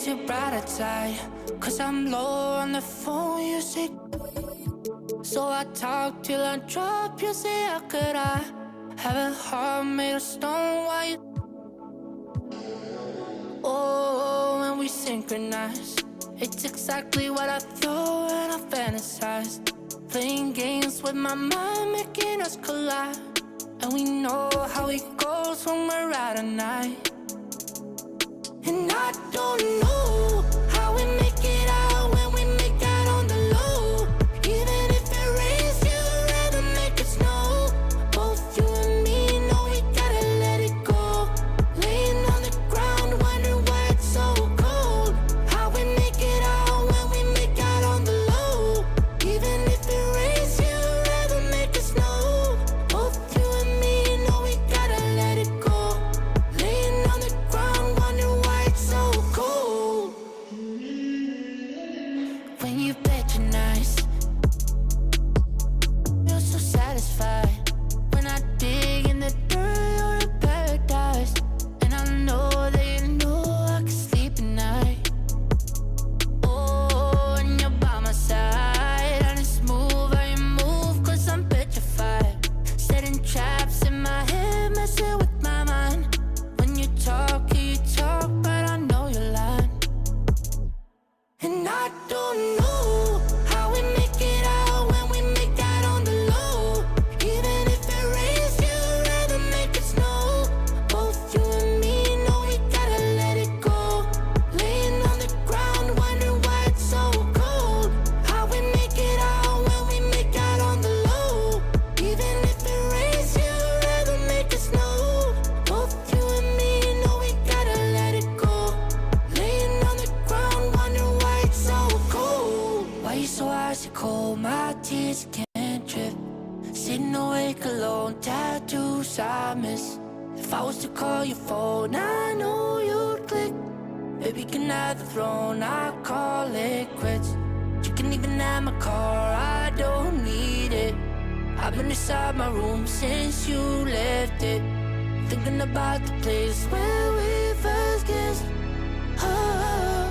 raise your brighter side. Cause I'm low on the phone, you say. So I talk till I drop, you say, how could I have a heart made of stone while you. Oh, when we synchronize, it's exactly what I thought and I fantasized. Playing games with my mind, making us collide. And we know how it goes when we're out at night. And I don't know how we make it out when we make out on the low. Even if it rains, you'd rather make it snow. Both you and me know we gotta let it go. Laying on the ground, wondering why it's so cold. How we make it out when we make out on the low. Even if it rains, you'd rather make it snow. Both you and me know we gotta let it go. Laying on the ground, wondering why it's so cold. When you patronize, you're so satisfied. When I dig in the dirt, you're in paradise. And I know that you know I can sleep at night. Oh, and you're by my side. And it's move how you move, cause I'm petrified. Setting traps in my head, messing with my mind. When you talk, but I know you're lying. And I don't know how we make it out when we make out on the low. Even if it rains, you'd rather make it snow. Both you and me know we gotta let it go. Laying on the ground, wondering why it's so cold. How we make it out when we make out on the low. Even if it rains, you'd rather make it snow. Both you and me know we gotta let it go. Laying on the ground, wondering why it's so cold. Why you so icy cold? My tears can't drip. Sitting awake alone, tattoos I miss. If I was to call your phone, I know you'd click. Baby, can I have the throne? I call it quits. You can even have my car, I don't need it. I've been inside my room since you left it. Thinking about the place where we first kissed. Oh,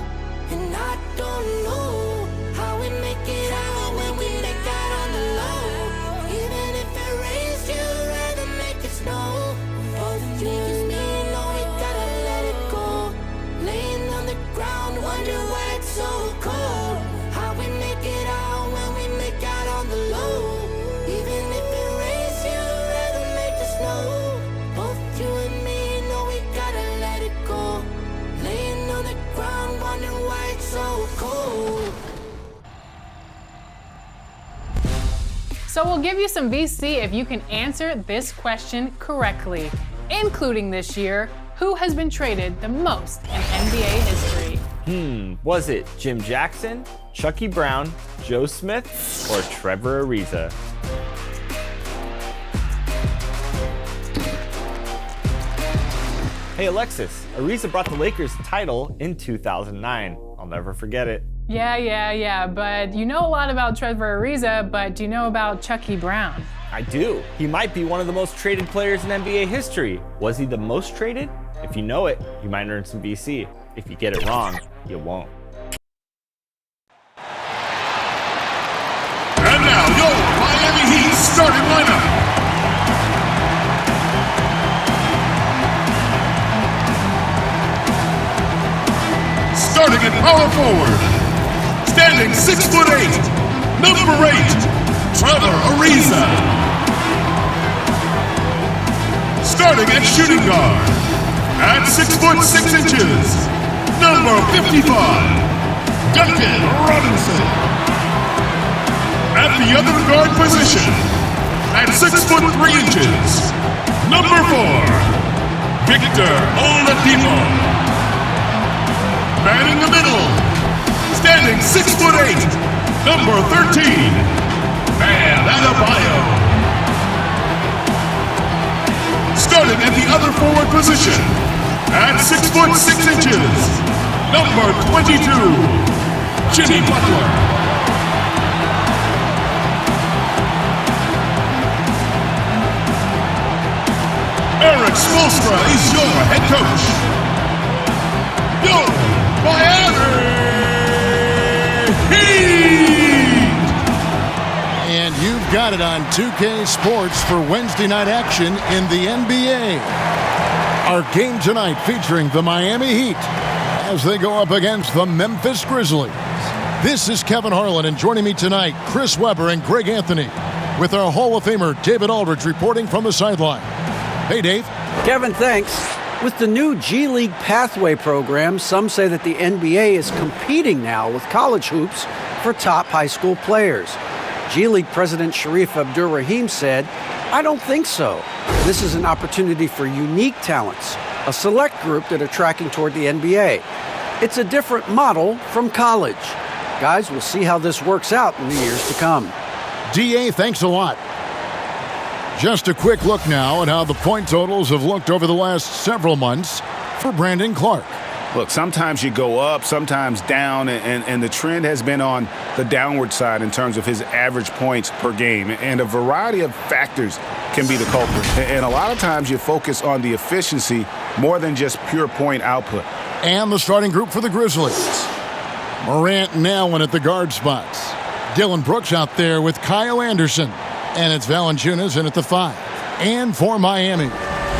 and I don't know how we make it out when we make out on the low. Even if it rains, you'd rather make it snow. Both you and me know we gotta let it go. Laying on the ground, wondering why it's so cold. How we make it out when we make out on the low. Even if it rains, you'd rather make it snow. Both you and me know we gotta let it go. Laying on the ground, wondering why it's so cold. So we'll give you some VC if you can answer this question correctly, including this year, who has been traded the most in NBA history? Was it Jim Jackson, Chucky Brown, Joe Smith, or Trevor Ariza? Hey Alexis, Ariza brought the Lakers the title in 2009. I'll never forget it. Yeah, but you know a lot about Trevor Ariza, but do you know about Chucky Brown? I do. He might be one of the most traded players in NBA history. Was he the most traded? If you know it, you might earn some VC. If you get it wrong, you won't. And now, your Miami Heat starting lineup. Starting at power forward. Standing 6'8", number 8, Trevor Ariza. Starting at shooting guard. At 6'6", number 55, Duncan Robinson. At the other guard position, at 6'3", number 4, Victor Oladipo. Man in the middle, standing 6'8", number 13, Bam Adebayo. Starting at the other forward position, at 6'6", number 22, Jimmy Butler. Eric Spoelstra is your head coach. Yo, Miami! got it on 2K Sports for Wednesday night action in the NBA. Our game tonight featuring the Miami Heat as they go up against the Memphis Grizzlies. This is Kevin Harlan, and joining me tonight, Chris Webber and Greg Anthony, with our Hall of Famer David Aldridge reporting from the sideline. Hey, Dave. Kevin, thanks. With the new G League Pathway program, some say that the NBA is competing now with college hoops for top high school players. G League President Sharif Abdur-Rahim said, "I don't think so. This is an opportunity for unique talents, a select group that are tracking toward the NBA. It's a different model from college. Guys, we'll see how this works out in the years to come." DA, thanks a lot. Just a quick look now at how the point totals have looked over the last several months for Brandon Clark. Look, sometimes you go up, sometimes down, and the trend has been on the downward side in terms of his average points per game. And a variety of factors can be the culprit. And a lot of times you focus on the efficiency more than just pure point output. And the starting group for the Grizzlies. Morant and Allen at the guard spots. Dylan Brooks out there with Kyle Anderson. And it's Valanciunas in at the 5. And for Miami,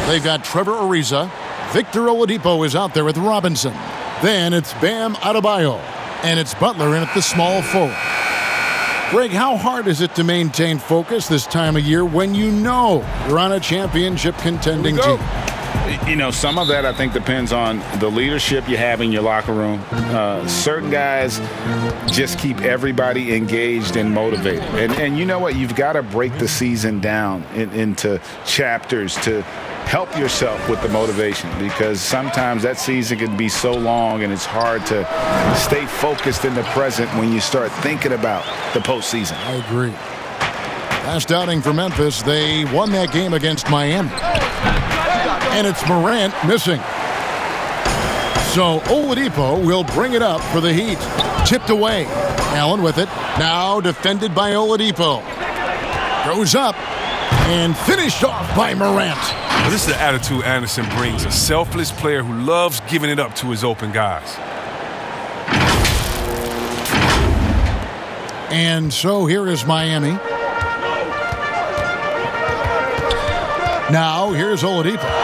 they've got Trevor Ariza. Victor Oladipo is out there with Robinson. Then it's Bam Adebayo. And it's Butler in at the small forward. Greg, how hard is it to maintain focus this time of year when you know you're on a championship contending team? You know, some of that I think depends on the leadership you have in your locker room. Certain guys just keep everybody engaged and motivated. And you know what? You've got to break the season down into chapters to help yourself with the motivation, because sometimes that season can be so long and it's hard to stay focused in the present when you start thinking about the postseason. I agree. Last outing for Memphis, they won that game against Miami. And it's Morant missing. So Oladipo will bring it up for the Heat. Tipped away. Allen with it. Now defended by Oladipo. Goes up and finished off by Morant. Well, this is the attitude Anderson brings. A selfless player who loves giving it up to his open guys. And so here is Miami. Now here's Oladipo.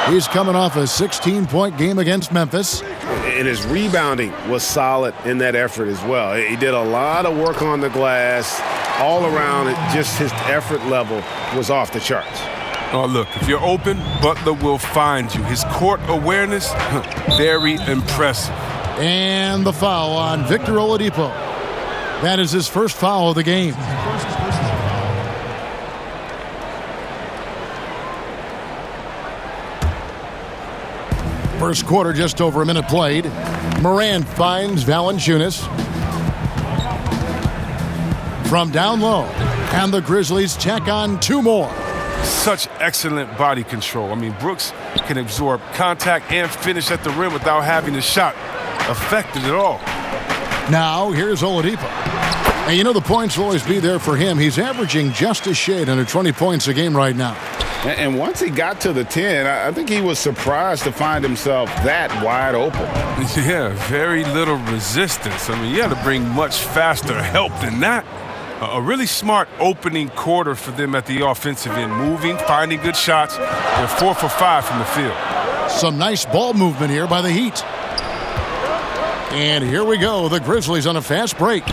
He's coming off a 16-point game against Memphis. And his rebounding was solid in that effort as well. He did a lot of work on the glass. All around, just his effort level was off the charts. Oh, look, if you're open, Butler will find you. His court awareness, very impressive. And the foul on Victor Oladipo. That is his first foul of the game. First quarter, just over a minute played. Morant finds Valanciunas from down low. And the Grizzlies check on 2 more. Such excellent body control. I mean, Brooks can absorb contact and finish at the rim without having the shot affected at all. Now, here's Oladipo. And you know the points will always be there for him. He's averaging just a shade under 20 points a game right now. And once he got to the 10, I think he was surprised to find himself that wide open. Yeah, very little resistance. I mean, you had to bring much faster help than that. A really smart opening quarter for them at the offensive end. Moving, finding good shots. They're 4 for 5 from the field. Some nice ball movement here by the Heat. And here we go. The Grizzlies on a fast break.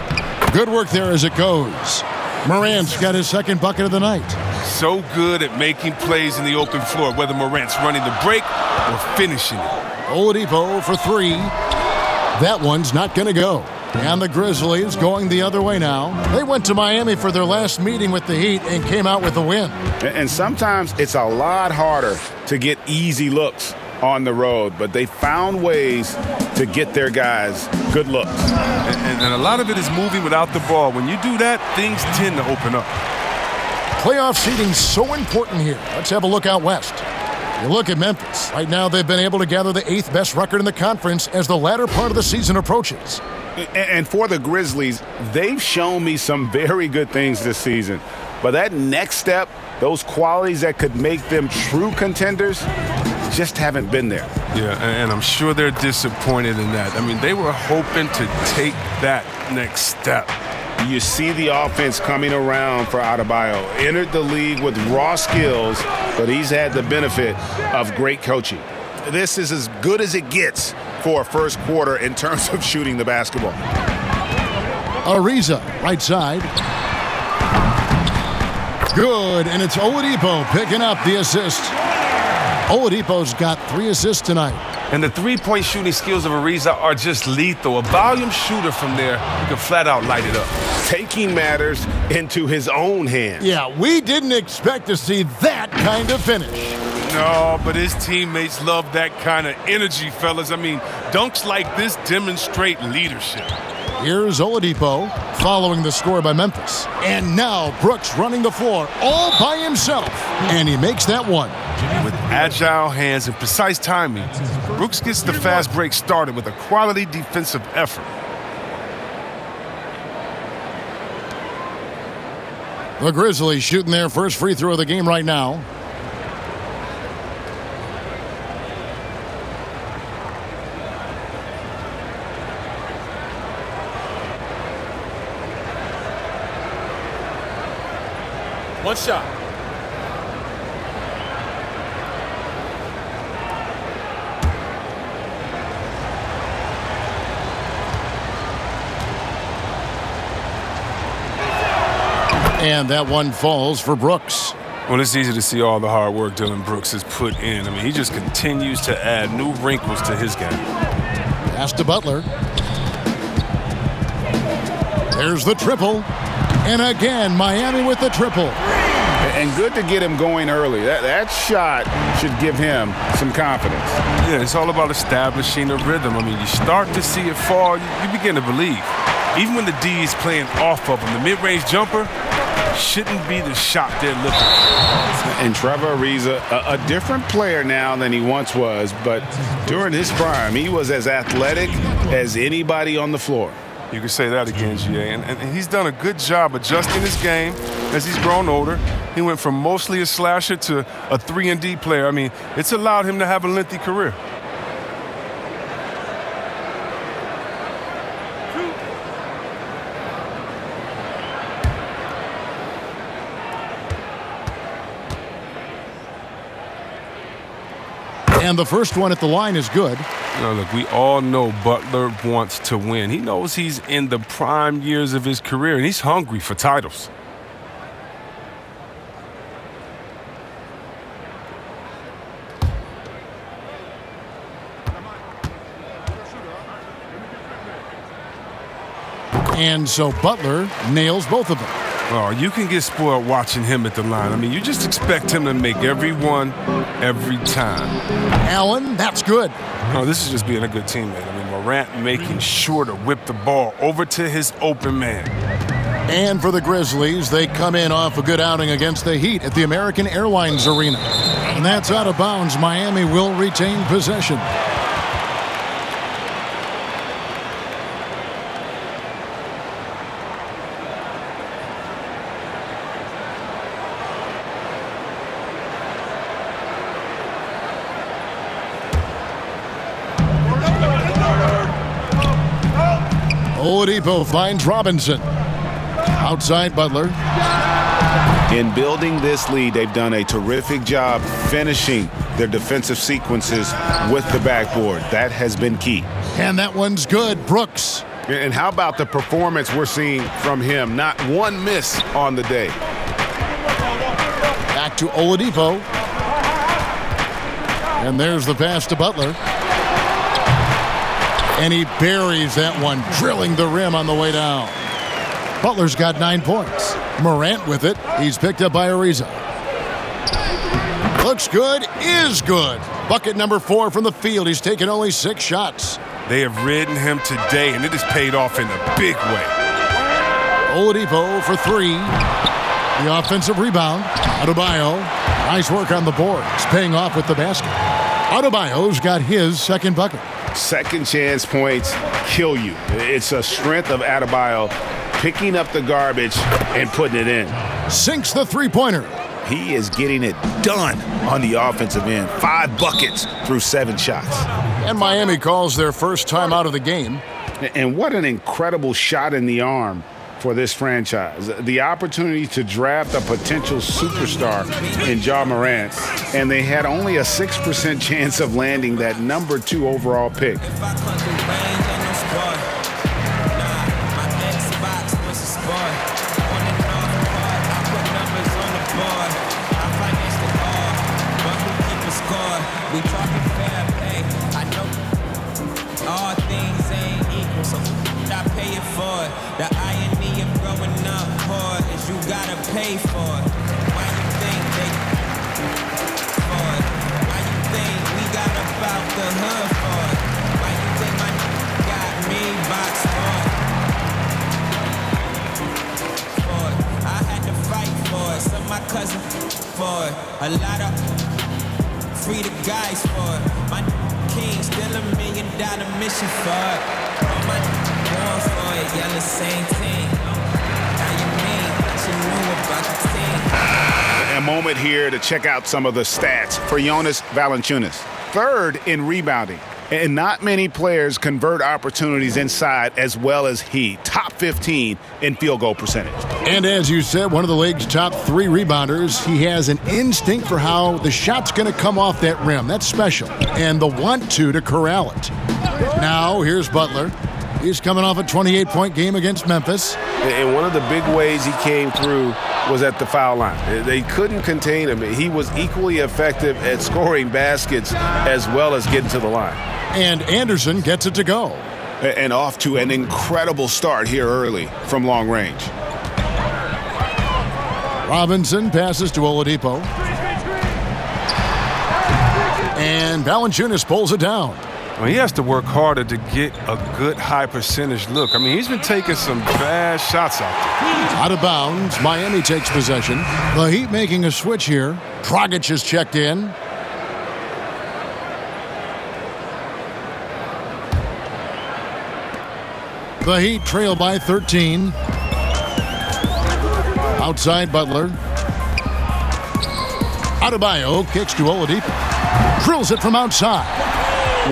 Good work there as it goes. Morant's got his second bucket of the night. So good at making plays in the open floor, whether Morant's running the break or finishing it. Oladipo for 3. That one's not going to go. And the Grizzlies going the other way now. They went to Miami for their last meeting with the Heat and came out with a win. And sometimes it's a lot harder to get easy looks on the road, but they found ways to get their guys good looks. And a lot of it is moving without the ball. When you do that, things tend to open up. Playoff seeding's so important here. Let's have a look out west. You look at Memphis. Right now, they've been able to gather the 8th best record in the conference as the latter part of the season approaches. And for the Grizzlies, they've shown me some very good things this season. But that next step, those qualities that could make them true contenders, just haven't been there. Yeah, and I'm sure they're disappointed in that. I mean, they were hoping to take that next step. You see the offense coming around for Adebayo. Entered the league with raw skills, but he's had the benefit of great coaching. This is as good as it gets for a first quarter in terms of shooting the basketball. Ariza, right side. Good, and it's Oladipo picking up the assist. Oladipo's got 3 assists tonight. And the three-point shooting skills of Ariza are just lethal. A volume shooter from there, you can flat out light it up. Taking matters into his own hands. Yeah, we didn't expect to see that kind of finish. No, but his teammates love that kind of energy, fellas. I mean, dunks like this demonstrate leadership. Here's Oladipo following the score by Memphis. And now Brooks running the floor all by himself. And he makes that one. With agile hands and precise timing, Brooks gets the fast break started with a quality defensive effort. The Grizzlies shooting their first free throw of the game right now. One shot. And that one falls for Brooks. Well, it's easy to see all the hard work Dylan Brooks has put in. I mean, he just continues to add new wrinkles to his game. Pass to Butler. There's the triple. And again, Miami with the triple. And good to get him going early. That shot should give him some confidence. Yeah, it's all about establishing a rhythm. I mean, you start to see it fall, you begin to believe. Even when the D is playing off of him, the mid-range jumper shouldn't be the shot they're looking for. And Trevor Ariza, a different player now than he once was, but during his prime, he was as athletic as anybody on the floor. You can say that again, GA. And he's done a good job adjusting his game as he's grown older. He went from mostly a slasher to a 3-and-D player. I mean, it's allowed him to have a lengthy career. And the first one at the line is good. Now, look, we all know Butler wants to win. He knows he's in the prime years of his career, and he's hungry for titles. And so Butler nails both of them. Oh, you can get spoiled watching him at the line. I mean, you just expect him to make every one, every time. Allen, that's good. Oh, this is just being a good teammate. I mean, Morant making sure to whip the ball over to his open man. And for the Grizzlies, they come in off a good outing against the Heat at the American Airlines Arena. And that's out of bounds. Miami will retain possession. Oladipo finds Robinson. Outside Butler. In building this lead, they've done a terrific job finishing their defensive sequences with the backboard. That has been key. And that one's good. Brooks. And how about the performance we're seeing from him? Not one miss on the day. Back to Oladipo. And there's the pass to Butler. And he buries that one, drilling the rim on the way down. Butler's got 9 points. Morant with it. He's picked up by Ariza. Looks good, is good. Bucket number 4 from the field. He's taken only 6 shots. They have ridden him today, and it has paid off in a big way. Oladipo for 3. The offensive rebound. Adebayo. Nice work on the boards, paying off with the basket. Adebayo's got his second bucket. Second chance points kill you. It's a strength of Adebayo picking up the garbage and putting it in. Sinks the three-pointer. He is getting it done on the offensive end. 5 buckets through 7 shots. And Miami calls their first time out of the game. And what an incredible shot in the arm for this franchise. The opportunity to draft a potential superstar in Ja Morant, and they had only a 6% chance of landing that number 2 overall pick. We talking fair pay. I know all things ain't equal, so I pay it for it. The irony of growing up poor is you gotta pay for it. Why you think they for it? Why you think we got about the hood for it? Why you think my got me box for it? I had to fight for it, so my cousin for it. A lot of free the guys for it. My king still $1 million mission for it. All my born for it, yellow same team. How you mean? What you knew about the team? A moment here to check out some of the stats for Jonas Valanciunas. 3rd in rebounding. And not many players convert opportunities inside as well as he. Top 15 in field goal percentage. And as you said, one of the league's top 3 rebounders. He has an instinct for how the shot's going to come off that rim. That's special. And the want to corral it. Now, here's Butler. He's coming off a 28-point game against Memphis. And one of the big ways he came through was at the foul line. They couldn't contain him. He was equally effective at scoring baskets as well as getting to the line. And Anderson gets it to go. And off to an incredible start here early from long range. Robinson passes to Oladipo. And Valanciunas pulls it down. Well, he has to work harder to get a good high percentage look. I mean, he's been taking some bad shots out there. Out of bounds, Miami takes possession. The Heat making a switch here. Dragic is checked in. The Heat trail by 13. Outside Butler. Adebayo kicks to Oladipo. Drills it from outside.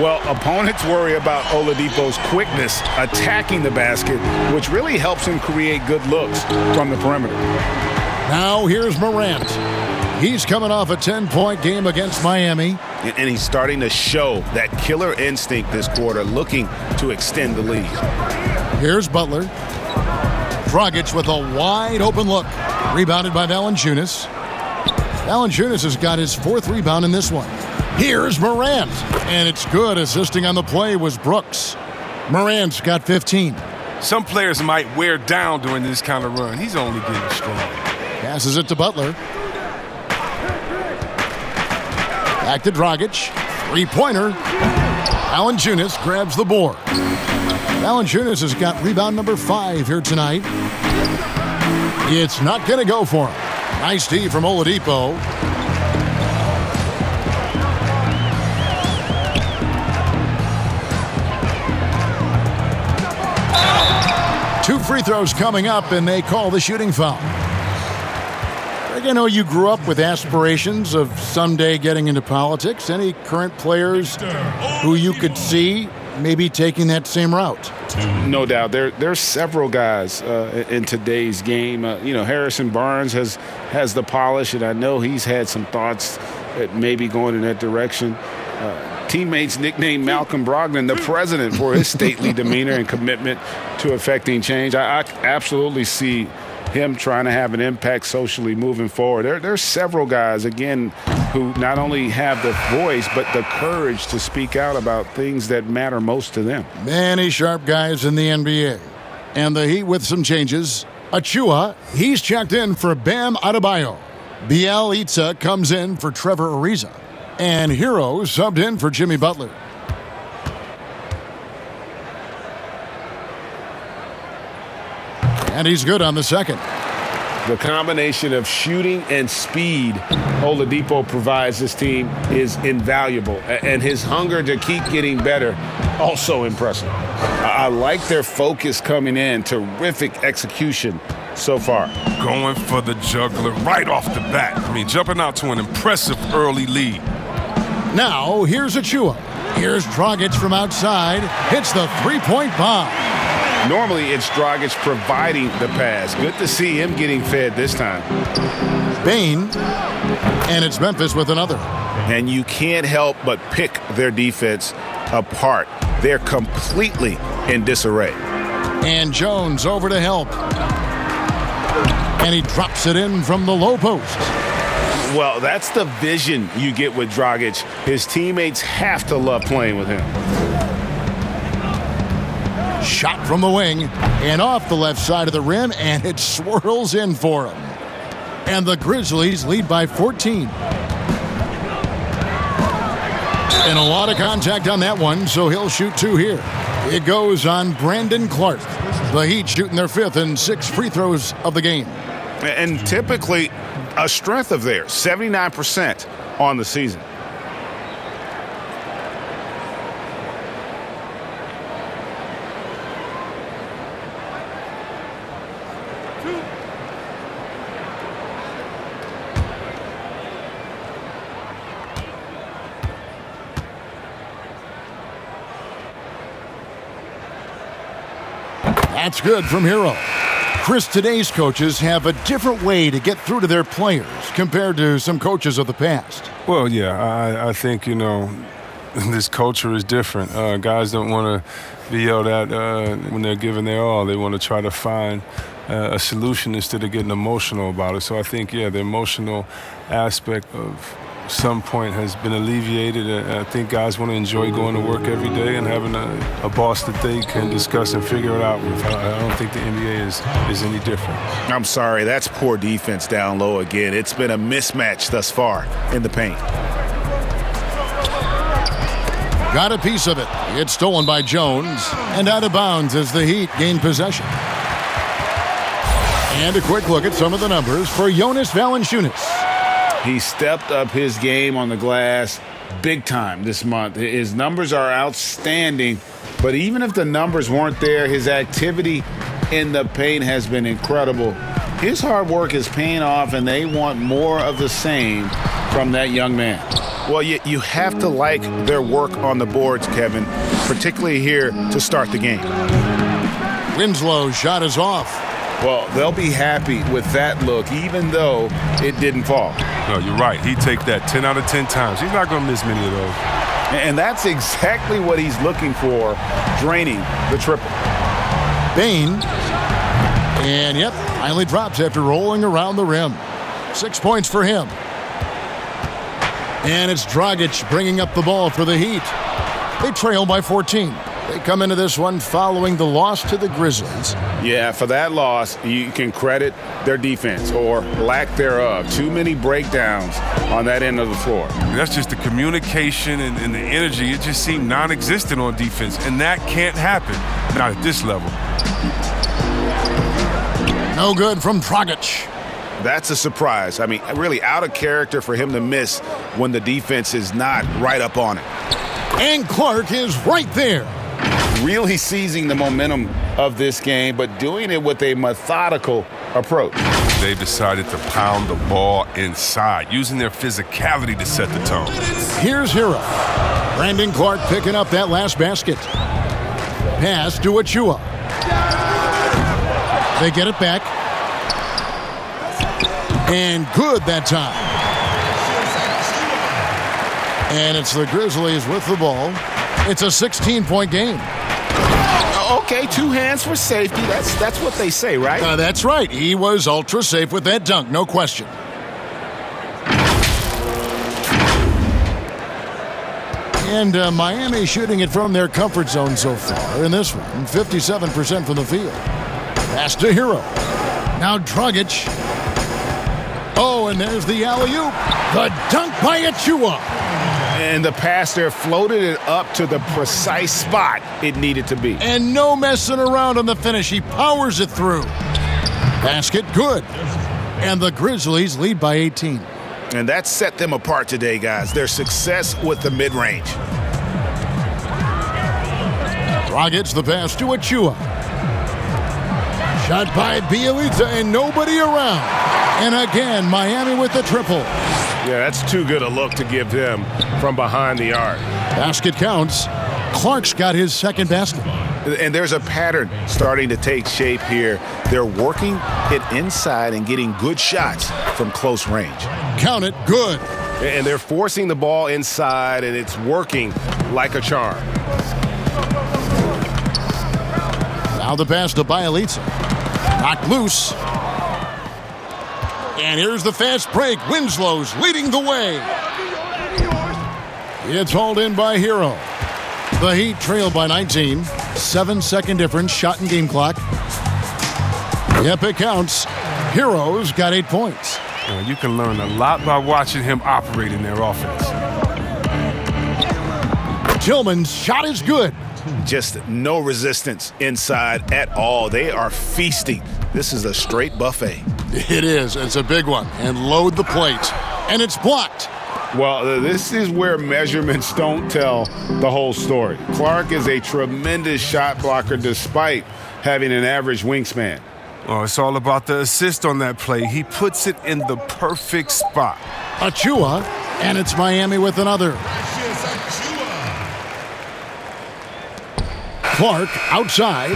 Well, opponents worry about Oladipo's quickness attacking the basket, which really helps him create good looks from the perimeter. Now here's Morant. He's coming off a 10-point game against Miami. And he's starting to show that killer instinct this quarter, looking to extend the lead. Here's Butler. Dragic with a wide open look. Rebounded by Valanciunas. Valanciunas has got his 4th rebound in this one. Here's Morant. And it's good. Assisting on the play was Brooks. Morant's got 15. Some players might wear down during this kind of run. He's only getting strong. Passes it to Butler. Back to Dragic. 3-pointer. Valanciunas grabs the board. Valanciunas has got rebound number 5 here tonight. It's not going to go for him. Nice D from Oladipo. Two free throws coming up, and they call the shooting foul. I know you grew up with aspirations of someday getting into politics. Any current players who you could see maybe taking that same route? No doubt. There's several guys in today's game. Harrison Barnes has the polish, and I know he's had some thoughts at maybe going in that direction. Teammates nicknamed Malcolm Brogdon the president for his stately demeanor and commitment to affecting change. I absolutely see him trying to have an impact socially moving forward. There's several guys, again, who not only have the voice, but the courage to speak out about things that matter most to them. Many sharp guys in the NBA. And the Heat with some changes. Achua, he's checked in for Bam Adebayo. Bielitsa comes in for Trevor Ariza. And Hero subbed in for Jimmy Butler. And he's good on the second. The combination of shooting and speed Oladipo provides this team is invaluable. And his hunger to keep getting better, also impressive. I like their focus coming in. Terrific execution so far. Going for the juggler right off the bat. I mean, jumping out to an impressive early lead. Now, here's Achua. Here's Dragic from outside. Hits the 3-point bomb. Normally, it's Dragic providing the pass. Good to see him getting fed this time. Bane, and it's Memphis with another. And you can't help but pick their defense apart. They're completely in disarray. And Jones over to help. And he drops it in from the low post. Well, that's the vision you get with Dragic. His teammates have to love playing with him. Shot from the wing and off the left side of the rim, and it swirls in for him. And the Grizzlies lead by 14. And a lot of contact on that one, so he'll shoot 2 here. It goes on Brandon Clark. The Heat shooting their 5th and 6th free throws of the game. And typically a strength of theirs, 79% on the season. That's good from Hero. Chris, today's coaches have a different way to get through to their players compared to some coaches of the past. Well, yeah, I think, this culture is different. Guys don't want to be yelled at when they're giving their all. They want to try to find a solution instead of getting emotional about it. So I think, the emotional aspect of some point has been alleviated. I think guys want to enjoy going to work every day and having a boss that they can discuss and figure it out with. I don't think the NBA is any different. I'm sorry, that's poor defense down low again. It's been a mismatch thus far in the paint. Got a piece of it. It's stolen by Jones and out of bounds as the Heat gain possession. And a quick look at some of the numbers for Jonas Valanciunas. He stepped up his game on the glass big time this month. His numbers are outstanding, but even if the numbers weren't there, his activity in the paint has been incredible. His hard work is paying off, and they want more of the same from that young man. Well, you have to like their work on the boards, Kevin, particularly here to start the game. Winslow's shot is off. Well, they'll be happy with that look, even though it didn't fall. No, you're right. He'd take that 10 out of 10 times. He's not going to miss many of those. And that's exactly what he's looking for, draining the triple. Bane. And, finally drops after rolling around the rim. 6 points for him. And it's Dragic bringing up the ball for the Heat. They trail by 14. They come into this one following the loss to the Grizzlies. Yeah, for that loss, you can credit their defense or lack thereof. Too many breakdowns on that end of the floor. That's just the communication and the energy. It just seemed non-existent on defense, and that can't happen, not at this level. No good from Dragic. That's a surprise. I mean, really out of character for him to miss when the defense is not right up on it. And Clark is right there. Really seizing the momentum of this game, but doing it with a methodical approach. They decided to pound the ball inside, using their physicality to set the tone. Here's Hero. Brandon Clark picking up that last basket. Pass to Achua. They get it back. And good that time. And it's the Grizzlies with the ball. It's a 16-point game. Okay, 2 hands for safety. That's what they say, right? That's right. He was ultra safe with that dunk, no question. And Miami shooting it from their comfort zone so far in this one. 57% from the field. Pass to Hero. Now Dragic. Oh, and there's the alley-oop. The dunk by Achua. And the pass there floated it up to the precise spot it needed to be. And no messing around on the finish. He powers it through. Basket good. And the Grizzlies lead by 18. And that set them apart today, guys. Their success with the mid-range. Dragic the pass to Achua. Shot by Bielitsa and nobody around. And again, Miami with the triple. Yeah, that's too good a look to give them from behind the arc. Basket counts. Clark's got his second basket. And there's a pattern starting to take shape here. They're working it inside and getting good shots from close range. Count it, good. And they're forcing the ball inside, and it's working like a charm. Now the pass to Bielitsa. Knocked loose. And here's the fast break. Winslow's leading the way. It's hauled in by Hero. The Heat trail by 19. 7-second difference, shot and game clock. Yep, it counts. Hero's got 8 points. You can learn a lot by watching him operate in their offense. Tillman's shot is good. Just no resistance inside at all. They are feasting. This is a straight buffet. It is. It's a big one. And load the plate. And it's blocked. Well, this is where measurements don't tell the whole story. Clark is a tremendous shot blocker despite having an average wingspan. Oh, it's all about the assist on that play. He puts it in the perfect spot. Achua, and it's Miami with another. Clark outside.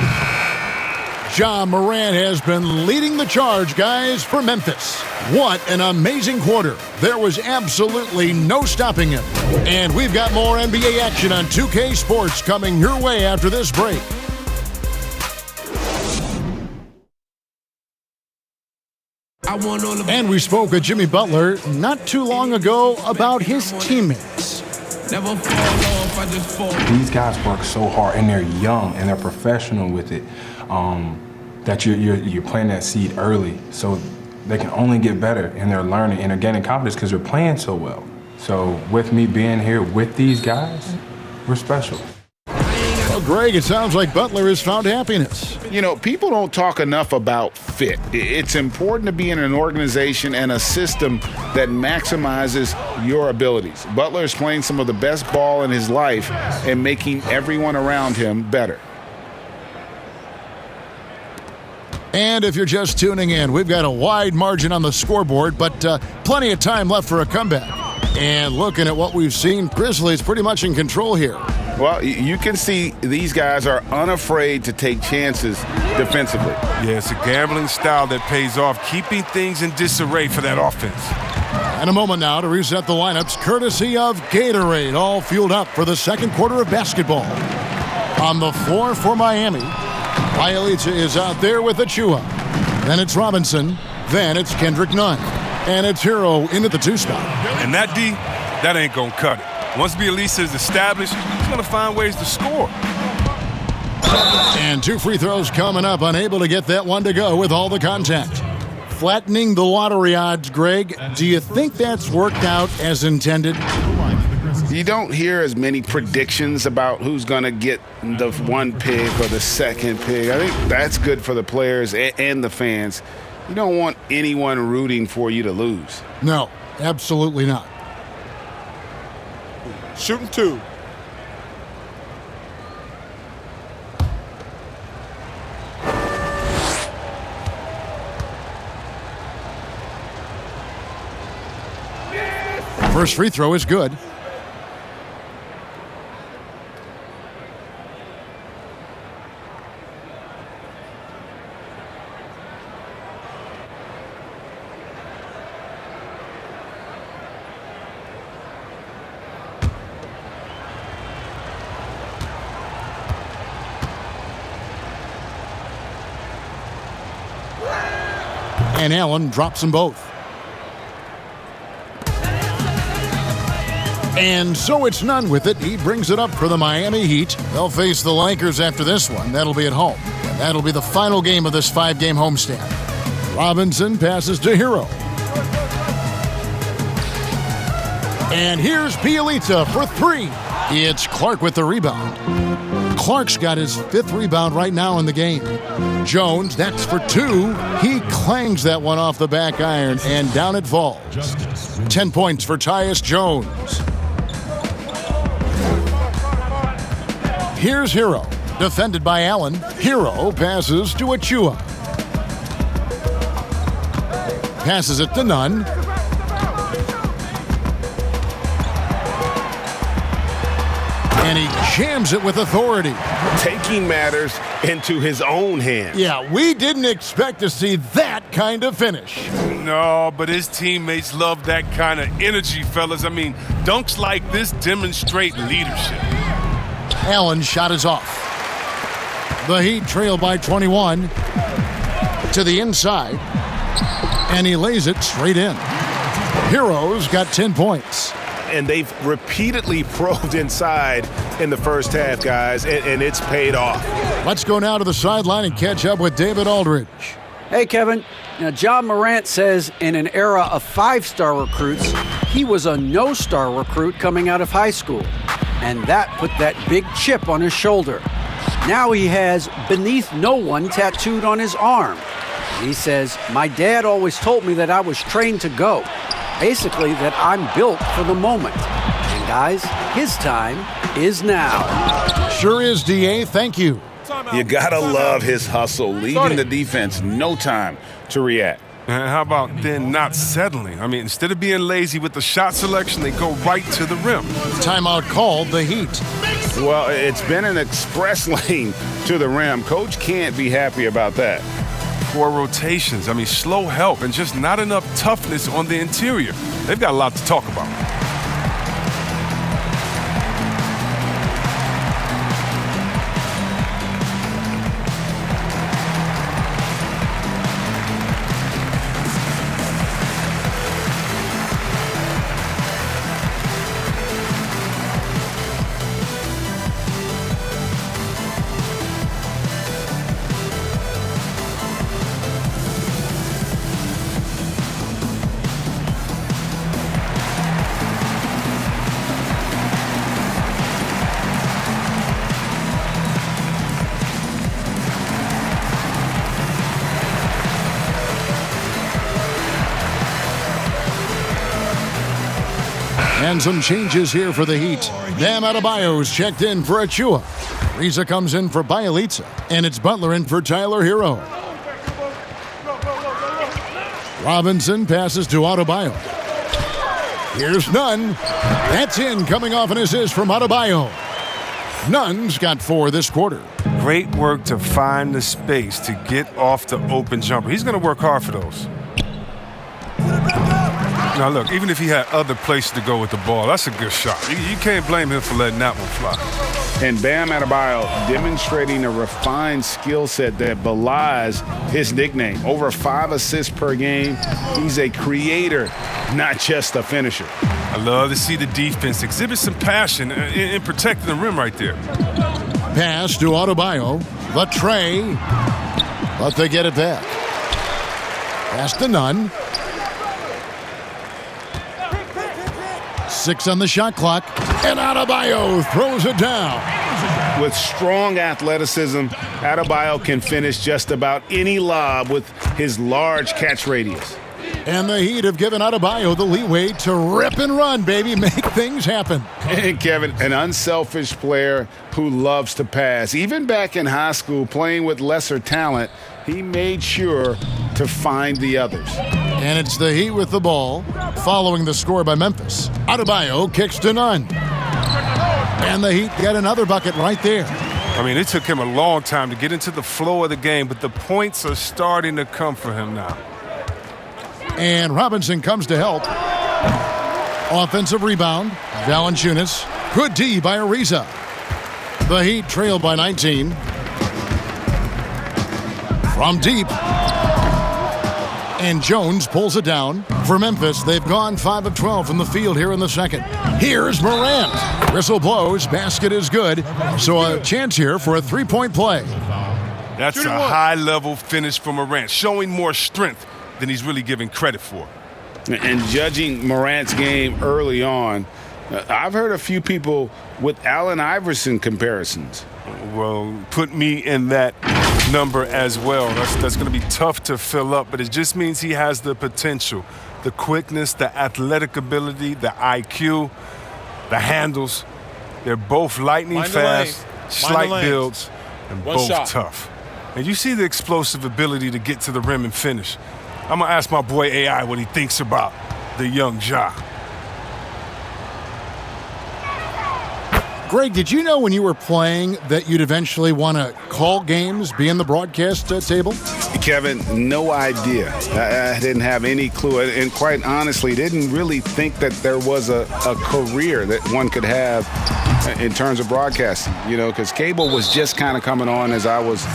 Ja Morant has been leading the charge, guys, for Memphis. What an amazing quarter. There was absolutely no stopping him. And we've got more NBA action on 2K Sports coming your way after this break. And we spoke with Jimmy Butler not too long ago about his teammates. Never fall off, I just fall. These guys work so hard, and they're young, and they're professional with it, that you're planting that seed early, so they can only get better, and they're learning, and they're gaining confidence because they're playing so well. So with me being here with these guys, we're special. Well, Greg, it sounds like Butler has found happiness. You know, people don't talk enough about fit. It's important to be in an organization and a system that maximizes your abilities. Butler is playing some of the best ball in his life and making everyone around him better. And if you're just tuning in, we've got a wide margin on the scoreboard, but plenty of time left for a comeback. And looking at what we've seen, Grizzlies pretty much in control here. Well, you can see these guys are unafraid to take chances defensively. Yeah, it's a gambling style that pays off, keeping things in disarray for that offense. And a moment now to reset the lineups, courtesy of Gatorade, all fueled up for the second quarter of basketball. On the floor for Miami, Bielitsa is out there with Achua. Then it's Robinson. Then it's Kendrick Nunn. And it's Hero in at the 2 spot. And that D, that ain't gonna cut it. Once Bielitsa is established, he's going to find ways to score. And 2 free throws coming up, unable to get that one to go with all the contact. Flattening the lottery odds, Greg. Do you think that's worked out as intended? You don't hear as many predictions about who's going to get the 1 pick or the 2nd pick. I think that's good for the players and the fans. You don't want anyone rooting for you to lose. No, absolutely not. Shooting 2. First free throw is good. And Allen drops them both. And so it's Nunn with it. He brings it up for the Miami Heat. They'll face the Lakers after this one. That'll be at home. And that'll be the final game of this 5-game homestand. Robinson passes to Hero. And here's Bielitsa for 3. It's Clark with the rebound. Clark's got his 5th rebound right now in the game. Jones, that's for 2. He clangs that one off the back iron, and down it falls. 10 points for Tyus Jones. Here's Hero, defended by Allen. Hero passes to Achua. Passes it to Nunn. And he jams it with authority. Taking matters into his own hands. Yeah, we didn't expect to see that kind of finish. No, but his teammates love that kind of energy, fellas. I mean, dunks like this demonstrate leadership. Allen's shot is off. The Heat trail by 21 to the inside, and he lays it straight in. Hero's got 10 points. And they've repeatedly probed inside in the first half, guys, and it's paid off. Let's go now to the sideline and catch up with David Aldridge. Hey, Kevin. Now, John Morant says in an era of five-star recruits, he was a no-star recruit coming out of high school. And that put that big chip on his shoulder. Now he has "beneath no one" tattooed on his arm. He says, "My dad always told me that I was trained to go. Basically, that I'm built for the moment. And guys, his time is now." Sure is, DA. Thank you. You gotta love his hustle, leaving the defense no time to react. And how about then not settling? I mean, instead of being lazy with the shot selection, they go right to the rim. Timeout called, the Heat. Well, it's been an express lane to the rim. Coach can't be happy about that. 4 rotations. I mean, slow help and just not enough toughness on the interior. They've got a lot to talk about. And some changes here for the Heat. Bam Adebayo's checked in for Achua. Riza comes in for Bielitsa. And it's Butler in for Tyler Hero. Robinson passes to Adebayo. Here's Nunn. That's in, coming off an assist from Adebayo. Nunn's got 4 this quarter. Great work to find the space to get off the open jumper. He's going to work hard for those. Now, look, even if he had other places to go with the ball, that's a good shot. You can't blame him for letting that one fly. And Bam Adebayo demonstrating a refined skill set that belies his nickname. Over 5 assists per game. He's a creator, not just a finisher. I love to see the defense exhibit some passion in protecting the rim right there. Pass to Adebayo. The tray. But they get it back. Pass to Nunn. 6 on the shot clock, and Adebayo throws it down. With strong athleticism, Adebayo can finish just about any lob with his large catch radius. And the Heat have given Adebayo the leeway to rip and run, baby. Make things happen. And Kevin, an unselfish player who loves to pass. Even back in high school, playing with lesser talent, he made sure to find the others. And it's the Heat with the ball, following the score by Memphis. Adebayo kicks to Nunn. And the Heat get another bucket right there. I mean, it took him a long time to get into the flow of the game, but the points are starting to come for him now. And Robinson comes to help. Offensive rebound, Valanciunas. Good D by Ariza. The Heat trail by 19. From deep. And Jones pulls it down. For Memphis, they've gone 5 of 12 from the field here in the second. Here's Morant. Whistle blows, basket is good. So a chance here for a three-point play. That's a high-level finish for Morant, showing more strength than he's really given credit for. And judging Morant's game early on, I've heard a few people with Allen Iverson comparisons. Well, put me in that number as well. That's going to be tough to fill up, but it just means he has the potential, the quickness, the athletic ability, the IQ, the handles. They're both lightning fast, slight builds, and both tough. And you see the explosive ability to get to the rim and finish. I'm going to ask my boy AI what he thinks about the young Ja. Greg, did you know when you were playing that you'd eventually want to call games, be in the broadcast table? Kevin, no idea. I didn't have any clue. And quite honestly, didn't really think that there was a career that one could have in terms of broadcasting, because cable was just kind of coming on as I was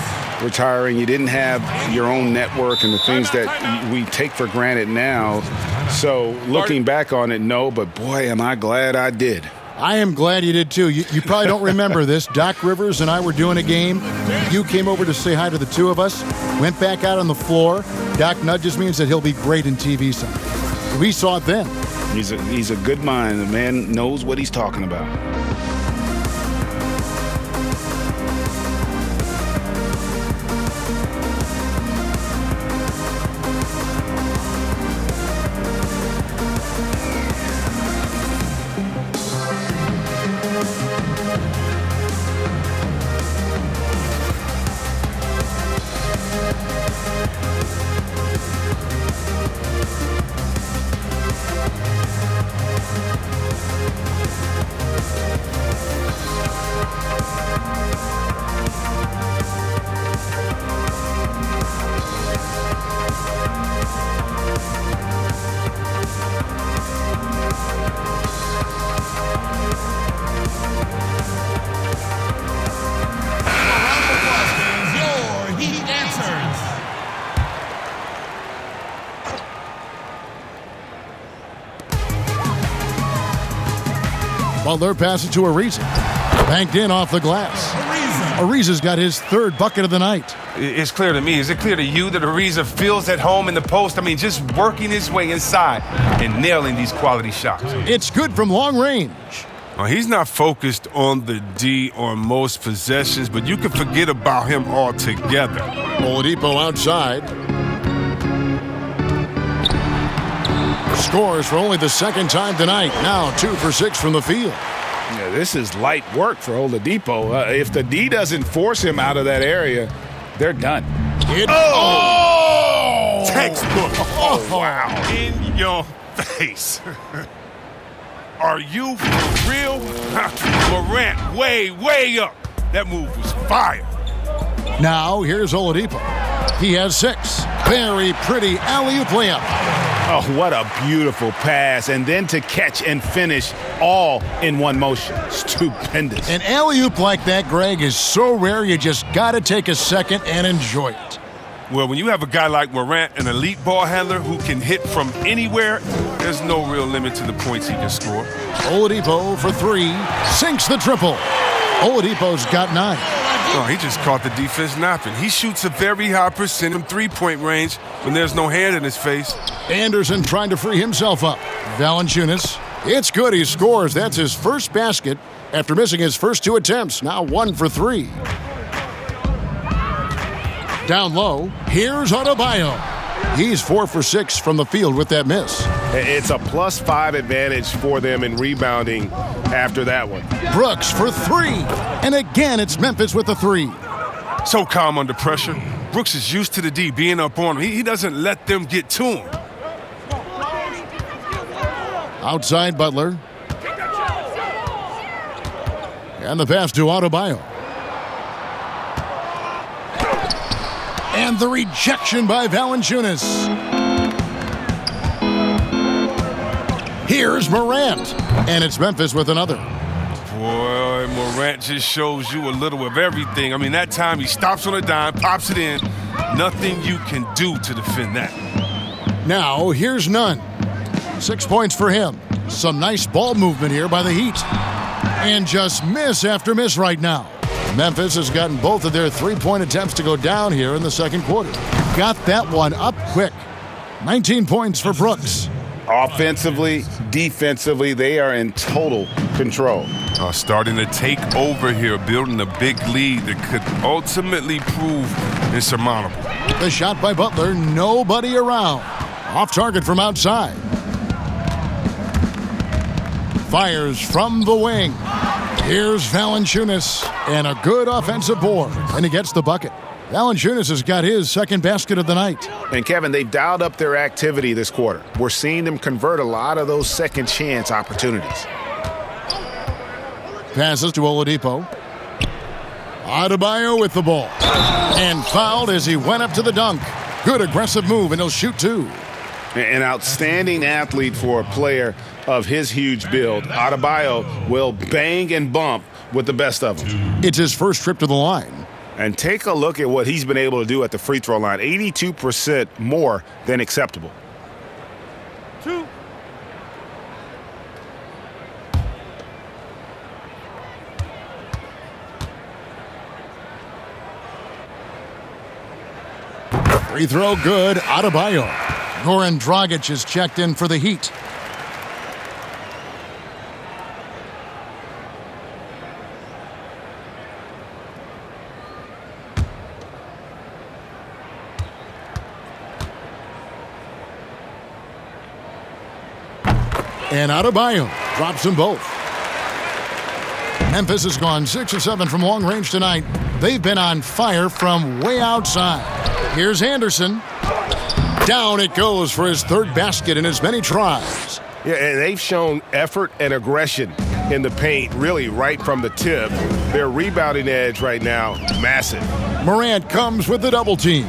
retiring. You didn't have your own network and the things that we take for granted now. So looking back on it, no, but boy, am I glad I did. I am glad you did, too. You probably don't remember this. Doc Rivers and I were doing a game. You came over to say hi to the two of us, went back out on the floor. Doc nudges me and said he'll be great in TV someday. We saw it then. He's a good mind. The man knows what he's talking about. Butler passes to Ariza. Banked in off the glass. Ariza's got his third bucket of the night. It's clear to me. Is it clear to you that Ariza feels at home in the post? I mean, just working his way inside and nailing these quality shots. It's good from long range. Well, he's not focused on the D on most possessions, but you can forget about him altogether. Oladipo outside. Scores for only the second time tonight. Now 2 for 6 from the field. Yeah, this is light work for Oladipo. If the D doesn't force him out of that area, they're done. Textbook. Oh, wow. In your face. Are you for real? Morant, way up. That move was fire. Now here's Oladipo. He has 6. Very pretty alley-oop layup. Oh, what a beautiful pass. And then to catch and finish all in one motion. Stupendous. An alley-oop like that, Greg, is so rare you just got to take a second and enjoy it. Well, when you have a guy like Morant, an elite ball handler who can hit from anywhere, there's no real limit to the points he can score. Oladipo for 3. Sinks the triple. Oladipo's got 9. Oh, he just caught the defense napping. He shoots a very high percent from three-point range when there's no hand in his face. Anderson trying to free himself up. Valanciunas. It's good. He scores. That's his first basket after missing his first 2 attempts. Now 1 for 3. Down low. Here's Adebayo. He's 4 for 6 from the field with that miss. It's a +5 advantage for them in rebounding after that one. Brooks for 3. And again, it's Memphis with the 3. So calm under pressure. Brooks is used to the D being up on him. He doesn't let them get to him. Outside Butler. And the pass to Adebayo. And the rejection by Valanciunas. Here's Morant. And it's Memphis with another. Boy, Morant just shows you a little of everything. I mean, that time he stops on a dime, pops it in. Nothing you can do to defend that. Now, here's Nunn. 6 points for him. Some nice ball movement here by the Heat. And just miss after miss right now. Memphis has gotten both of their 3-point attempts to go down here in the second quarter. Got that one up quick. 19 points for Brooks. Offensively, defensively, they are in total control. Starting to take over here, building a big lead that could ultimately prove insurmountable. The shot by Butler, nobody around. Off target from outside. Fires from the wing. Here's Valanciunas, and a good offensive board, and he gets the bucket. Valanciunas has got his second basket of the night. And Kevin, they've dialed up their activity this quarter. We're seeing them convert a lot of those second chance opportunities. passes to Oladipo. Adebayo with the ball. And fouled as he went up to the dunk. Good aggressive move, and he'll shoot two. An outstanding athlete for a player of his huge build. Adebayo will bang and bump with the best of them. It's his first trip to the line. And take a look at what he's been able to do at the free throw line. 82% more than acceptable. Two. Free throw good. Adebayo. Goran Dragic is checked in for the Heat. And Adebayo drops them both. Memphis has gone 6 of 7 from long range tonight. They've been on fire from way outside. Here's Anderson. Down it goes for his third basket in as many tries. Yeah, and they've shown effort and aggression in the paint, really right from the tip. Their rebounding edge right now, massive. Morant comes with the double team.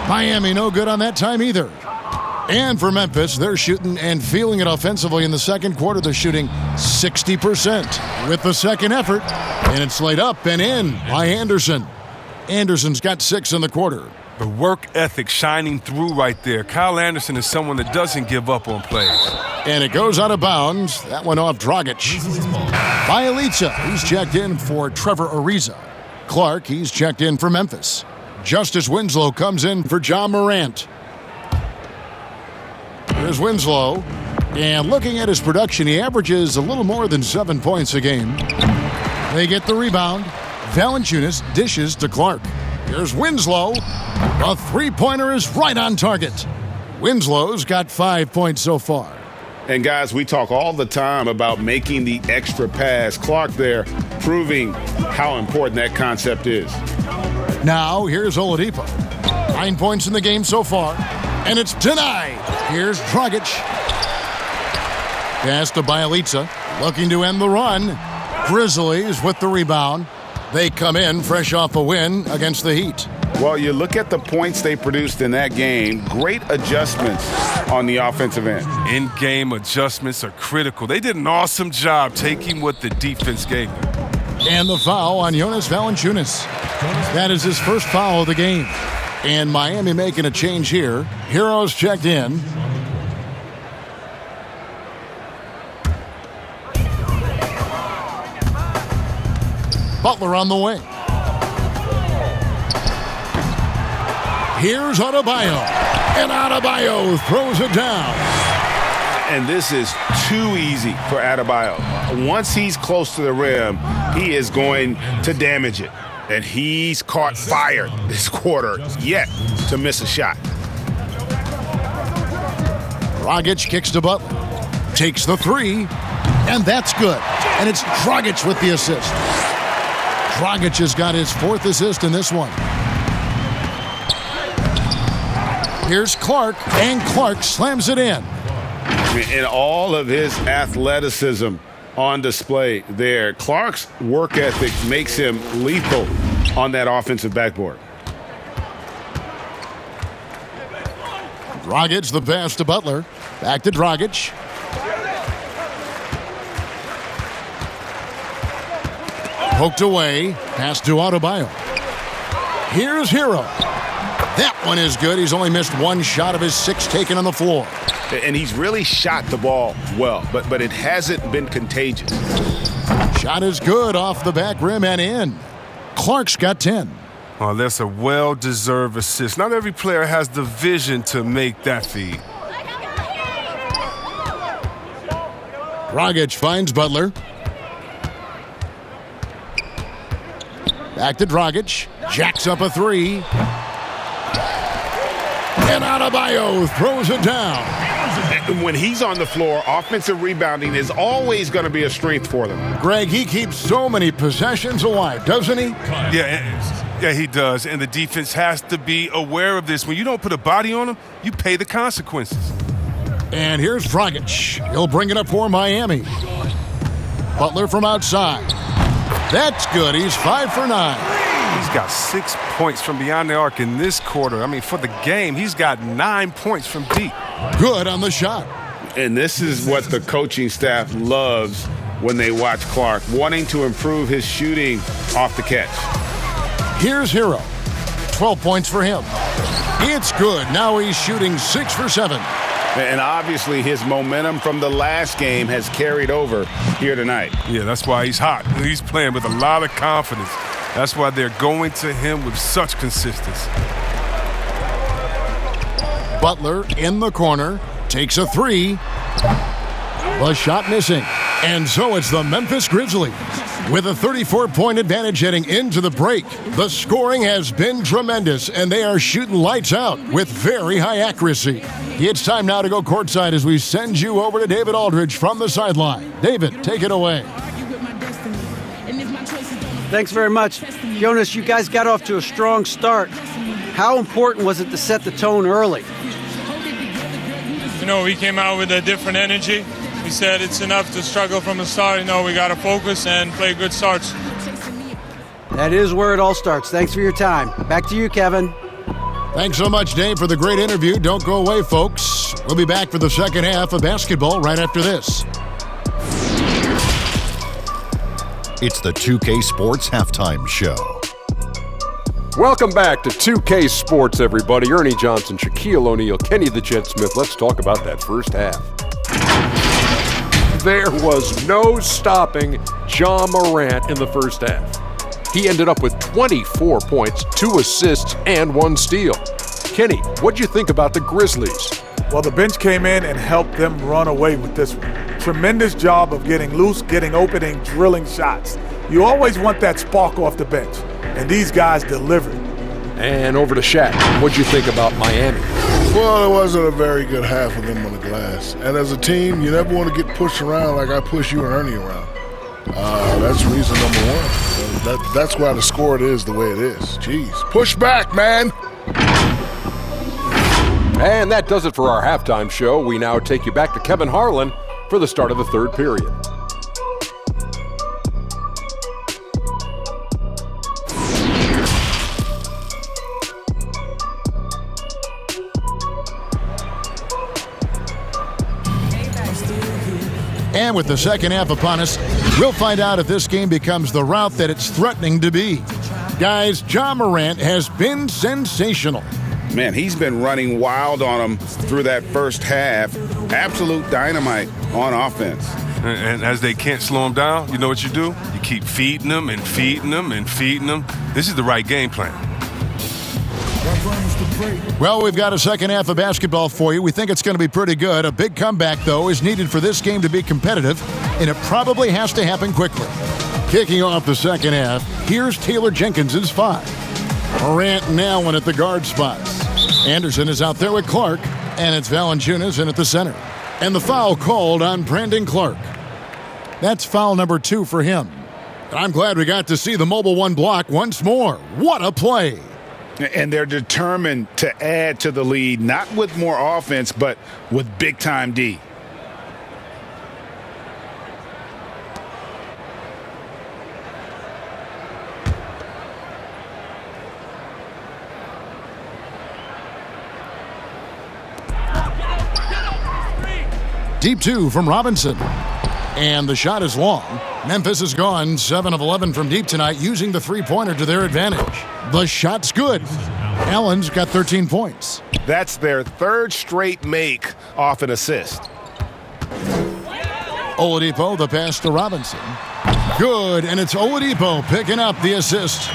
Miami no good on that time either. And for Memphis, they're shooting and feeling it offensively in the second quarter. They're shooting 60% with the second effort. And it's laid up and in by Anderson. Anderson's got 6 in the quarter. The work ethic shining through right there. Kyle Anderson is someone that doesn't give up on plays. And it goes out of bounds. That one off Dragic. Bielitsa, he's checked in for Trevor Ariza. Clark, he's checked in for Memphis. Justice Winslow comes in for John Morant. Here's Winslow. And looking at his production, he averages a little more than 7 points a game. They get the rebound. Valanciunas dishes to Clark. Here's Winslow. A three-pointer is right on target. Winslow's got 5 points so far. And guys, we talk all the time about making the extra pass. Clark there proving how important that concept is. Now, here's Oladipo. 9 points in the game so far, and it's denied. Here's Dragic. Pass to Bielitsa, looking to end the run. Grizzlies with the rebound. They come in fresh off a win against the Heat. Well, you look at the points they produced in that game. Great adjustments on the offensive end. In-game adjustments are critical. They did an awesome job taking what the defense gave them. And the foul on Jonas Valanciunas. That is his first foul of the game. And Miami making a change here. Heroes checked in. Butler on the wing. Here's Adebayo. And Adebayo throws it down. And this is too easy for Adebayo. Once he's close to the rim, he is going to damage it. And he's caught fire this quarter, yet to miss a shot. Dragic kicks to Butler. Takes the three. And that's good. And it's Dragic with the assist. Dragic has got his 4th assist in this one. Here's Clark, and Clark slams it in. And all of his athleticism on display there. Clark's work ethic makes him lethal on that offensive backboard. Dragic, the pass to Butler. Back to Dragic. Poked away. Pass to Adebayo. Here's Hero. That one is good. He's only missed 1 shot of his 6 taken on the floor. And he's really shot the ball well, but it hasn't been contagious. Shot is good off the back rim and in. Clark's got 10. Oh, that's a well-deserved assist. Not every player has the vision to make that feed. Dragic finds Butler. Back to Dragic. Jacks up a 3. And Adebayo throws it down. And when he's on the floor, offensive rebounding is always going to be a strength for them. Greg, he keeps so many possessions alive, doesn't he? Yeah, he does. And the defense has to be aware of this. When you don't put a body on him, you pay the consequences. And here's Dragic. He'll bring it up for Miami. Butler from outside. That's good. He's 5 for 9. He's got 6 points from beyond the arc in this quarter. I mean, for the game, he's got 9 points from deep. Good on the shot. And this is what the coaching staff loves when they watch Clark, wanting to improve his shooting off the catch. Here's Hero. 12 points for him. It's good. Now he's shooting 6 for 7. And obviously his momentum from the last game has carried over here tonight. Yeah, that's why he's hot. He's playing with a lot of confidence. That's why they're going to him with such consistency. Butler in the corner, takes a 3. The shot missing. And so it's the Memphis Grizzlies with a 34-point advantage heading into the break. The scoring has been tremendous, and they are shooting lights out with very high accuracy. It's time now to go courtside as we send you over to David Aldridge from the sideline. David, take it away. Thanks very much. Jonas, you guys got off to a strong start. How important was it to set the tone early? You know, we came out with a different energy. We said it's enough to struggle from the start. You know, we got to focus and play good starts. That is where it all starts. Thanks for your time. Back to you, Kevin. Thanks so much, Dave, for the great interview. Don't go away, folks. We'll be back for the second half of basketball right after this. It's the 2K Sports Halftime Show. Welcome back to 2K Sports, everybody. Ernie Johnson, Shaquille O'Neal, Kenny the Jet Smith. Let's talk about that first half. There was no stopping Ja Morant in the first half. He ended up with 24 points, 2 assists, and 1 steal. Kenny, what'd you think about the Grizzlies? Well, the bench came in and helped them run away with this one. Tremendous job of getting loose, getting open, and drilling shots. You always want that spark off the bench, and these guys delivered. And over to Shaq. What'd you think about Miami? Well, it wasn't a very good half of them on the glass. And as a team, you never want to get pushed around like I push you and Ernie around. That's reason number one. That's why the score it is the way it is. Jeez. Push back, man. And that does it for our halftime show. We now take you back to Kevin Harlan for the start of the third period. And with the second half upon us, we'll find out if this game becomes the rout that it's threatening to be. Guys, Ja Morant has been sensational. Man, he's been running wild on them through that first half. Absolute dynamite on offense. And as they can't slow him down, you know what you do? You keep feeding them and feeding them and feeding them. This is the right game plan. Well, we've got a second half of basketball for you. We think it's going to be pretty good. A big comeback, though, is needed for this game to be competitive, and it probably has to happen quickly. Kicking off the second half, here's Taylor Jenkins's 5. Morant and Allen at the guard spots. Anderson is out there with Clark, and it's Valanciunas in at the center. And the foul called on Brandon Clark. That's foul number 2 for him. I'm glad we got to see the mobile one block once more. What a play! And they're determined to add to the lead, not with more offense, but with big-time D. Deep 2 from Robinson. And the shot is long. Memphis has gone 7 of 11 from deep tonight, using the three-pointer to their advantage. The shot's good. Allen's got 13 points. That's their third straight make off an assist. Oladipo, the pass to Robinson. Good, and it's Oladipo picking up the assist.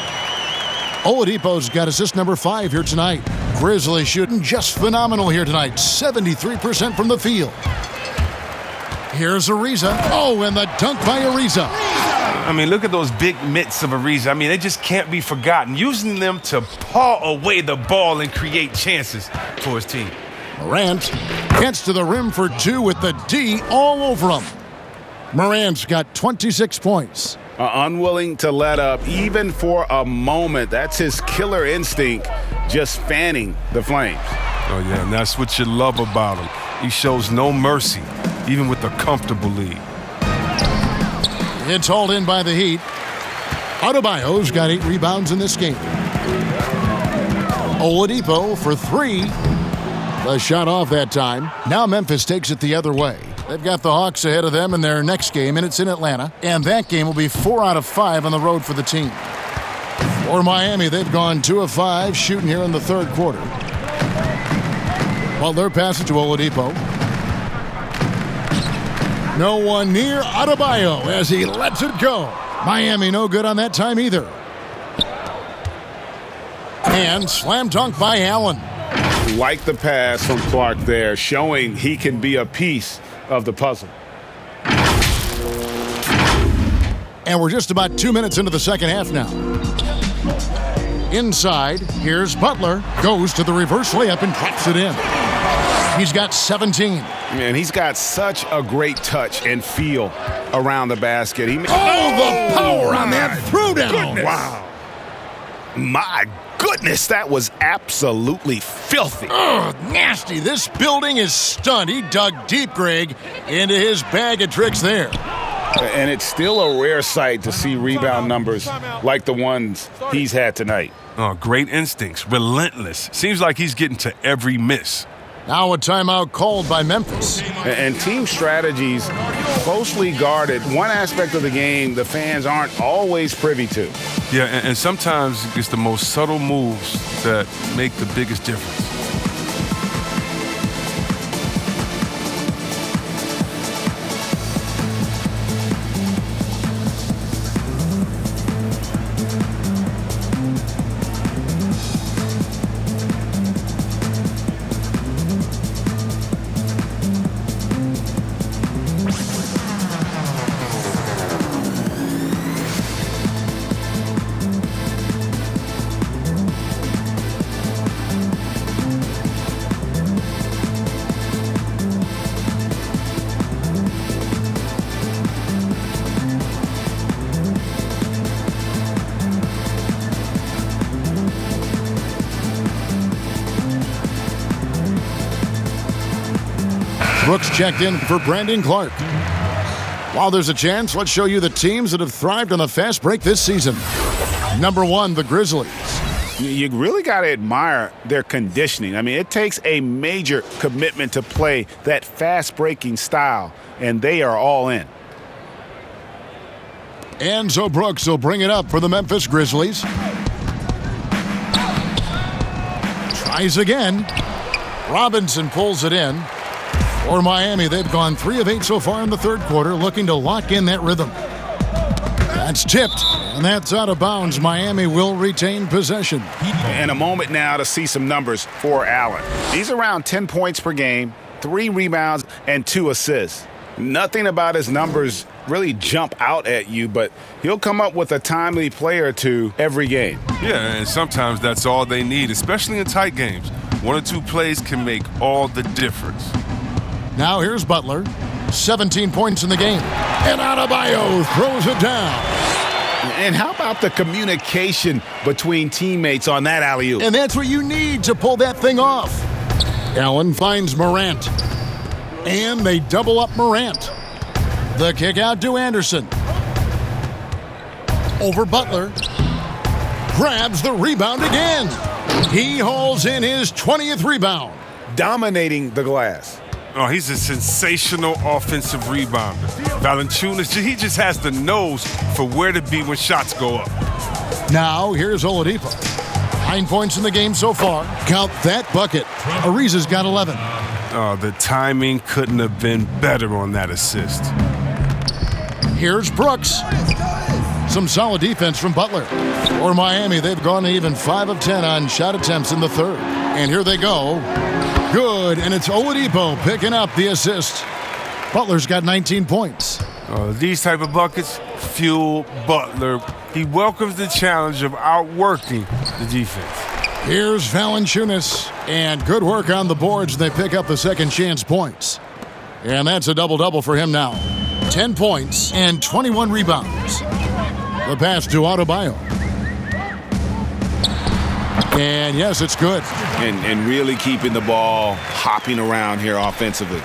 Oladipo's got assist number 5 here tonight. Grizzlies shooting just phenomenal here tonight. 73% from the field. Here's Ariza. Oh, and the dunk by Ariza. I mean, look at those big mitts of Ariza. I mean, they just can't be forgotten. Using them to paw away the ball and create chances for his team. Morant gets to the rim for 2 with the D all over him. Morant's got 26 points. Unwilling to let up even for a moment. That's his killer instinct, just fanning the flames. Oh, yeah, and that's what you love about him. He shows no mercy, even with a comfortable lead. It's hauled in by the Heat. Adebayo's got 8 rebounds in this game. Oladipo for 3. The shot off that time. Now Memphis takes it the other way. They've got the Hawks ahead of them in their next game, and it's in Atlanta. And that game will be 4 out of 5 on the road for the team. For Miami, they've gone 2 of 5 shooting here in the third quarter. Butler passes to Oladipo. No one near Adebayo as he lets it go. Miami no good on that time either. And slam dunk by Allen. Like the pass from Clark there, showing he can be a piece of the puzzle. And we're just about 2 minutes into the second half now. Inside, here's Butler. Goes to the reverse layup and drops it in. He's got 17. Man, he's got such a great touch and feel around the basket. The power on that throwdown. Goodness. Wow. My goodness, that was absolutely filthy. Nasty. This building is stunned. He dug deep, Greg, into his bag of tricks there. And it's still a rare sight to see rebound numbers like the ones he's had tonight. Oh, great instincts, relentless. Seems like he's getting to every miss. Now a timeout called by Memphis. And team strategies closely guarded. One aspect of the game the fans aren't always privy to. Yeah, and sometimes it's the most subtle moves that make the biggest difference. Brooks checked in for Brandon Clark. While there's a chance, let's show you the teams that have thrived on the fast break this season. Number 1, the Grizzlies. You really got to admire their conditioning. I mean, it takes a major commitment to play that fast-breaking style, and they are all in. And so Brooks will bring it up for the Memphis Grizzlies. Tries again. Robinson pulls it in. For Miami, they've gone 3 of 8 so far in the third quarter, looking to lock in that rhythm. That's tipped, and that's out of bounds. Miami will retain possession. And a moment now to see some numbers for Allen. He's around 10 points per game, 3 rebounds, and 2 assists. Nothing about his numbers really jump out at you, but he'll come up with a timely play or two every game. Yeah, and sometimes that's all they need, especially in tight games. 1 or 2 plays can make all the difference. Now here's Butler. 17 points in the game. And Adebayo throws it down. And how about the communication between teammates on that alley-oop? And that's what you need to pull that thing off. Allen finds Morant. And they double up Morant. The kick out to Anderson. Over Butler. Grabs the rebound again. He hauls in his 20th rebound. Dominating the glass. Oh, he's a sensational offensive rebounder. Valanciunas, he just has the nose for where to be when shots go up. Now, here's Oladipo. 9 points in the game so far. Count that bucket. Ariza's got 11. Oh, the timing couldn't have been better on that assist. Here's Brooks. Some solid defense from Butler. For Miami, they've gone to even 5 of 10 on shot attempts in the third. And here they go. Good, and it's Oladipo picking up the assist. Butler's got 19 points. These type of buckets fuel Butler. He welcomes the challenge of outworking the defense. Here's Valanciunas, and good work on the boards. They pick up the second chance points. And that's a double-double for him now. 10 points and 21 rebounds. The pass to Adebayo. And yes, it's good. And really keeping the ball hopping around here offensively.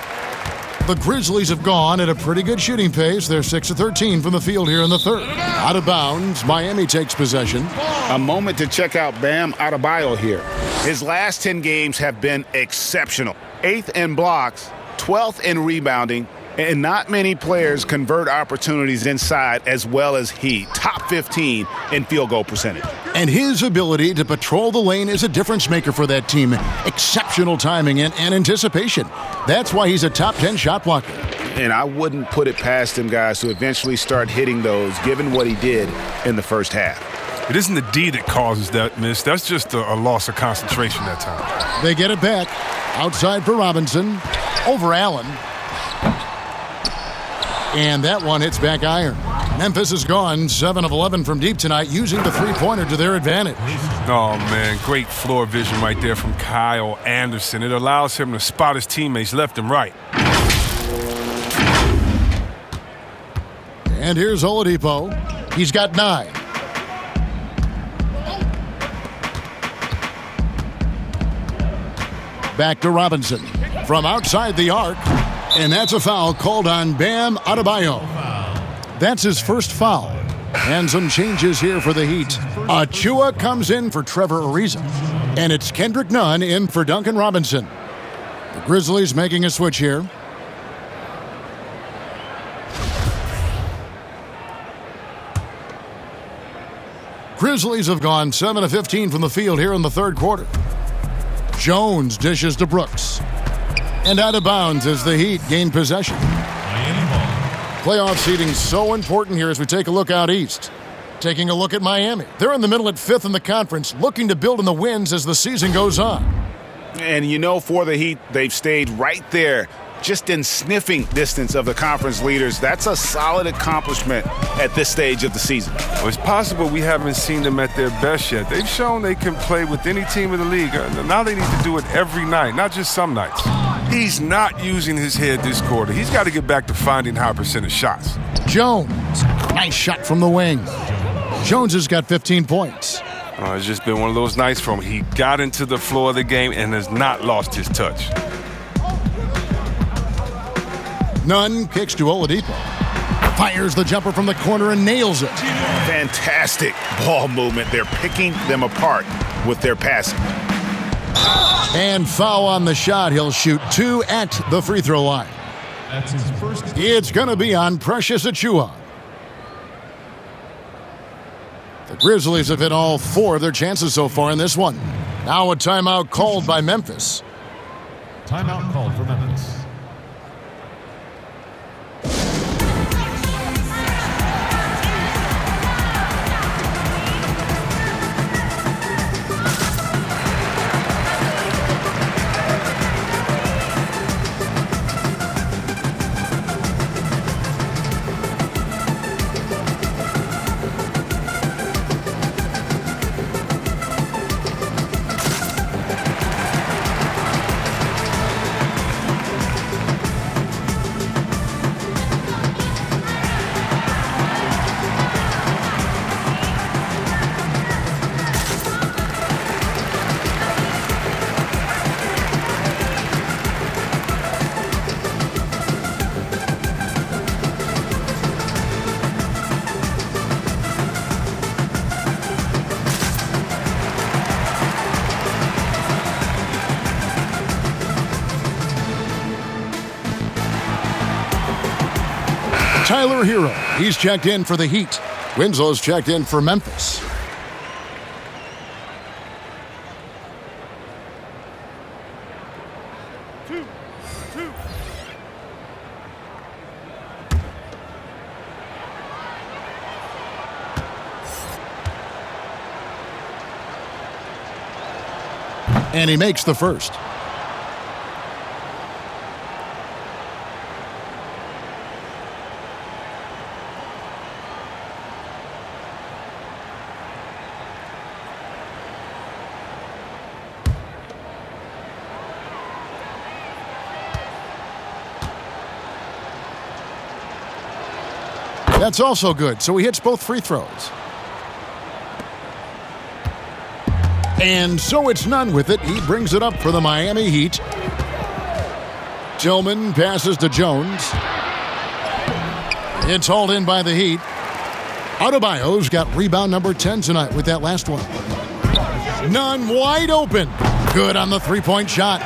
The Grizzlies have gone at a pretty good shooting pace. They're 6 of 13 from the field here in the third. Out of bounds, Miami takes possession. A moment to check out Bam Adebayo here. His last 10 games have been exceptional. 8th in blocks, 12th in rebounding, and not many players convert opportunities inside as well as he. Top 15 in field goal percentage. And his ability to patrol the lane is a difference maker for that team. Exceptional timing and anticipation. That's why he's a top 10 shot blocker. And I wouldn't put it past him, guys, to eventually start hitting those, given what he did in the first half. It isn't the D that causes that miss. That's just a loss of concentration that time. They get it back. Outside for Robinson. Over Allen. And that one hits back iron. Memphis has gone 7 of 11 from deep tonight, using the three-pointer to their advantage. Oh, man, great floor vision right there from Kyle Anderson. It allows him to spot his teammates left and right. And here's Oladipo. He's got 9. Back to Robinson from outside the arc. And that's a foul called on Bam Adebayo. That's his first foul. And some changes here for the Heat. Achua comes in for Trevor Ariza. And it's Kendrick Nunn in for Duncan Robinson. The Grizzlies making a switch here. Grizzlies have gone 7 of 15 from the field here in the third quarter. Jones dishes to Brooks. And out of bounds as the Heat gain possession. Playoff seeding so important here as we take a look out east. Taking a look at Miami. They're in the middle at 5th in the conference, looking to build in the wins as the season goes on. And you know, for the Heat, they've stayed right there, just in sniffing distance of the conference leaders. That's a solid accomplishment at this stage of the season. Well, it's possible we haven't seen them at their best yet. They've shown they can play with any team in the league. Now they need to do it every night, not just some nights. He's not using his head this quarter. He's got to get back to finding high percentage shots. Jones, nice shot from the wing. Jones has got 15 points. It's just been one of those nights for him. He got into the floor of the game and has not lost his touch. Nunn kicks to Oladipo. Fires the jumper from the corner and nails it. Fantastic ball movement. They're picking them apart with their passing. And foul on the shot. He'll shoot 2 at the free throw line. That's his first. It's going to be on Precious Achiuwa. The Grizzlies have hit all 4 of their chances so far in this one. Now a timeout called by Memphis. Timeout called for Memphis. Tyler Hero, he's checked in for the Heat. Winslow's checked in for Memphis. And he makes the first. That's also good, so he hits both free throws. And so it's Nunn with it. He brings it up for the Miami Heat. Tillman passes to Jones. It's hauled in by the Heat. Adebayo's got rebound number 10 tonight with that last one. Nunn wide open. Good on the three-point shot.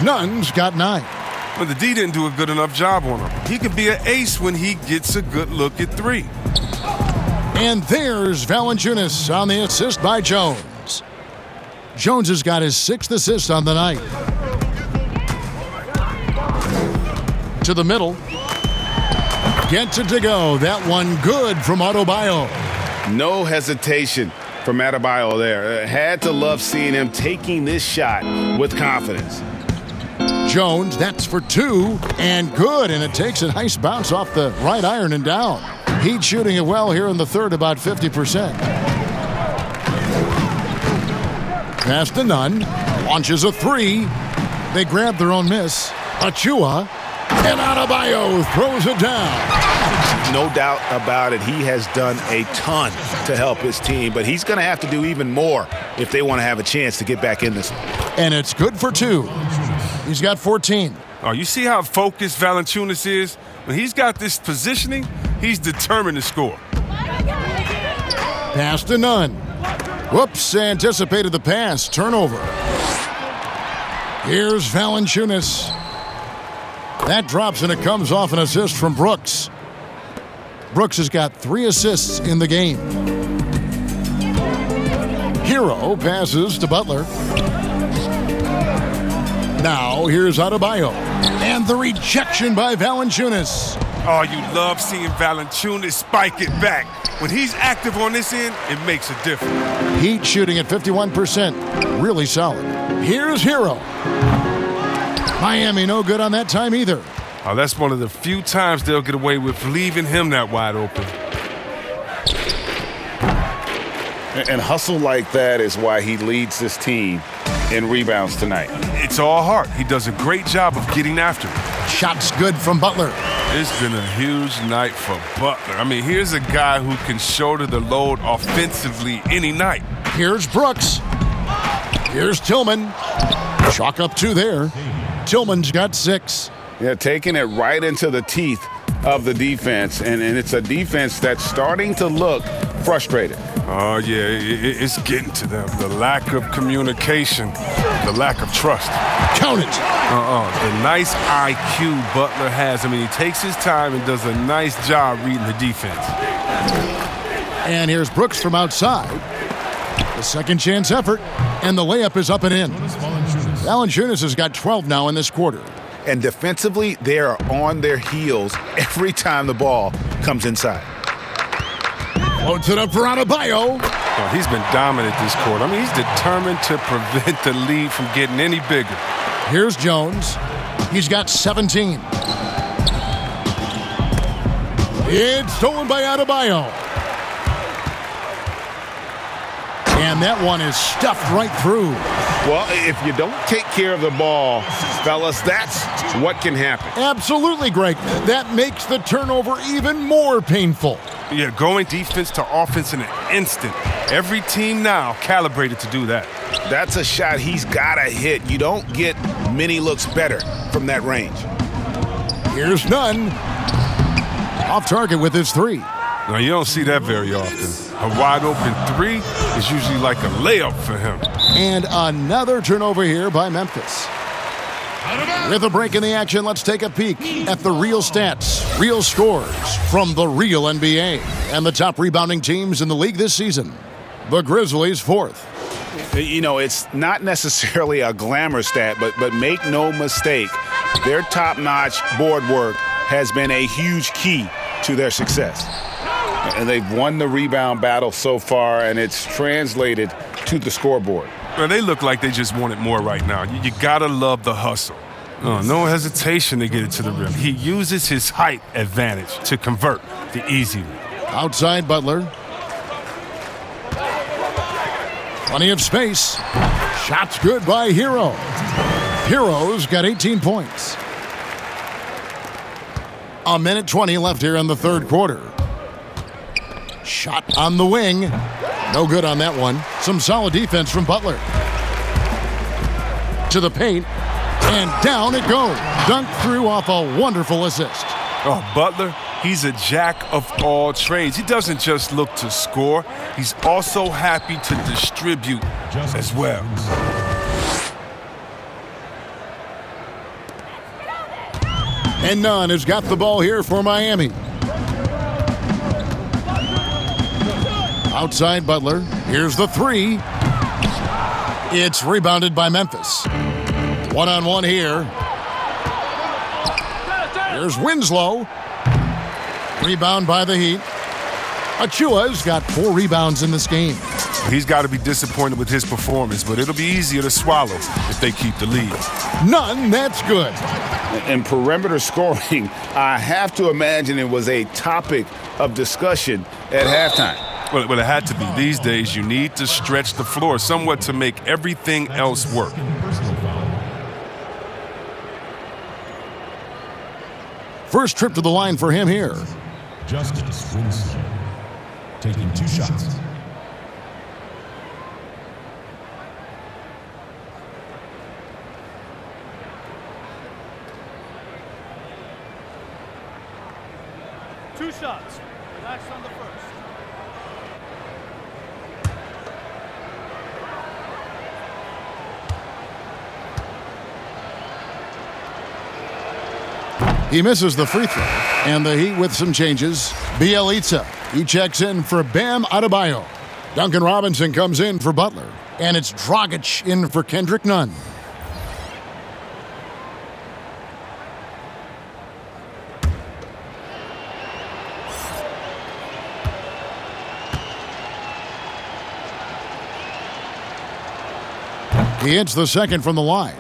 Nunn's got 9. But the D didn't do a good enough job on him. He could be an ace when he gets a good look at 3. And there's Valanciunas on the assist by Jones. Jones has got his 6th assist on the night. To the middle. Gets it to go. That one good from Adebayo. No hesitation from Adebayo there. Had to love seeing him taking this shot with confidence. Jones, that's for 2, and good, and it takes a nice bounce off the right iron and down. Heat shooting it well here in the third, about 50%. Pass to Nunn, launches a 3. They grab their own miss. Achua, and Adebayo throws it down. No doubt about it, he has done a ton to help his team, but he's going to have to do even more if they want to have a chance to get back in this one. And it's good for 2. He's got 14. Oh, you see how focused Valanciunas is? When he's got this positioning, he's determined to score. Pass to Nunn. Whoops, anticipated the pass. Turnover. Here's Valanciunas. That drops and it comes off an assist from Brooks. Brooks has got 3 assists in the game. Hero passes to Butler. Now here's Adebayo. And the rejection by Valanciunas. Oh, you love seeing Valanciunas spike it back. When he's active on this end, it makes a difference. Heat shooting at 51%. Really solid. Here's Hero. Miami no good on that time either. Oh, that's one of the few times they'll get away with leaving him that wide open. And hustle like that is why he leads this team in rebounds tonight. It's all heart. He does a great job of getting after it. Shots good from Butler. It's been a huge night for Butler. I mean, here's a guy who can shoulder the load offensively any night. Here's Brooks. Here's Tillman. Chalk up 2 there. Tillman's got 6. Yeah, taking it right into the teeth of the defense, and it's a defense that's starting to look frustrated. Oh, yeah, it's getting to them. The lack of communication, the lack of trust. Count it. The nice IQ Butler has. I mean, he takes his time and does a nice job reading the defense. And here's Brooks from outside. The second chance effort, and the layup is up and in. Valanciunas has got 12 now in this quarter. And defensively, they are on their heels every time the ball comes inside. Floats it up for Adebayo. Oh, he's been dominant this quarter. I mean, he's determined to prevent the lead from getting any bigger. Here's Jones. He's got 17. It's stolen by Adebayo. And that one is stuffed right through. Well, if you don't take care of the ball, fellas, that's what can happen. Absolutely, Greg. That makes the turnover even more painful. Yeah, going defense to offense in an instant. Every team now calibrated to do that. That's a shot he's got to hit. You don't get many looks better from that range. Here's Nunn. Off target with his 3. Now, you don't see that very often. A wide open 3 is usually like a layup for him. And another turnover here by Memphis. With a break in the action, let's take a peek at the real stats, real scores from the real NBA, and the top rebounding teams in the league this season. The Grizzlies 4th. You know, it's not necessarily a glamour stat, but make no mistake, their top-notch board work has been a huge key to their success. And they've won the rebound battle so far, and it's translated to the scoreboard. Well, they look like they just want it more right now. You gotta love the hustle. No hesitation to get it to the rim. He uses his height advantage to convert the easy one. Outside Butler. Plenty of space. Shots good by Hero. Hero's got 18 points. 1:20 left here in the third quarter. Shot on the wing. No good on that one. Some solid defense from Butler. To the paint. And down it goes. Dunked through off a wonderful assist. Oh, Butler, he's a jack of all trades. He doesn't just look to score. He's also happy to distribute as well. And Nunn has got the ball here for Miami. Outside Butler. Here's the three. It's rebounded by Memphis. One-on-one here. Here's Winslow. Rebound by the Heat. Achua's got 4 rebounds in this game. He's got to be disappointed with his performance, but it'll be easier to swallow if they keep the lead. None, that's good. And perimeter scoring, I have to imagine it was a topic of discussion at halftime. Well, it had to be. These days, you need to stretch the floor somewhat to make everything else work. First trip to the line for him here. Justice Winslow, taking 2 shots. Two shots. Relax on the first. He misses the free throw. And the Heat with some changes. Bjelica. He checks in for Bam Adebayo. Duncan Robinson comes in for Butler. And it's Dragic in for Kendrick Nunn. He hits the second from the line.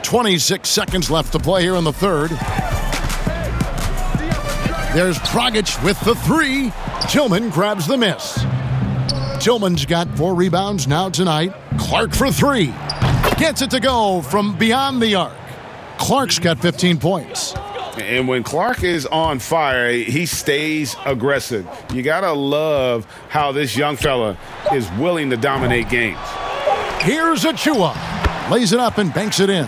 26 seconds left to play here in the third. There's Dragic with the three. Tillman grabs the miss. Tillman's got 4 rebounds now tonight. Clark for 3. Gets it to go from beyond the arc. Clark's got 15 points. And when Clark is on fire, he stays aggressive. You got to love how this young fella is willing to dominate games. Here's Achua. Lays it up and banks it in.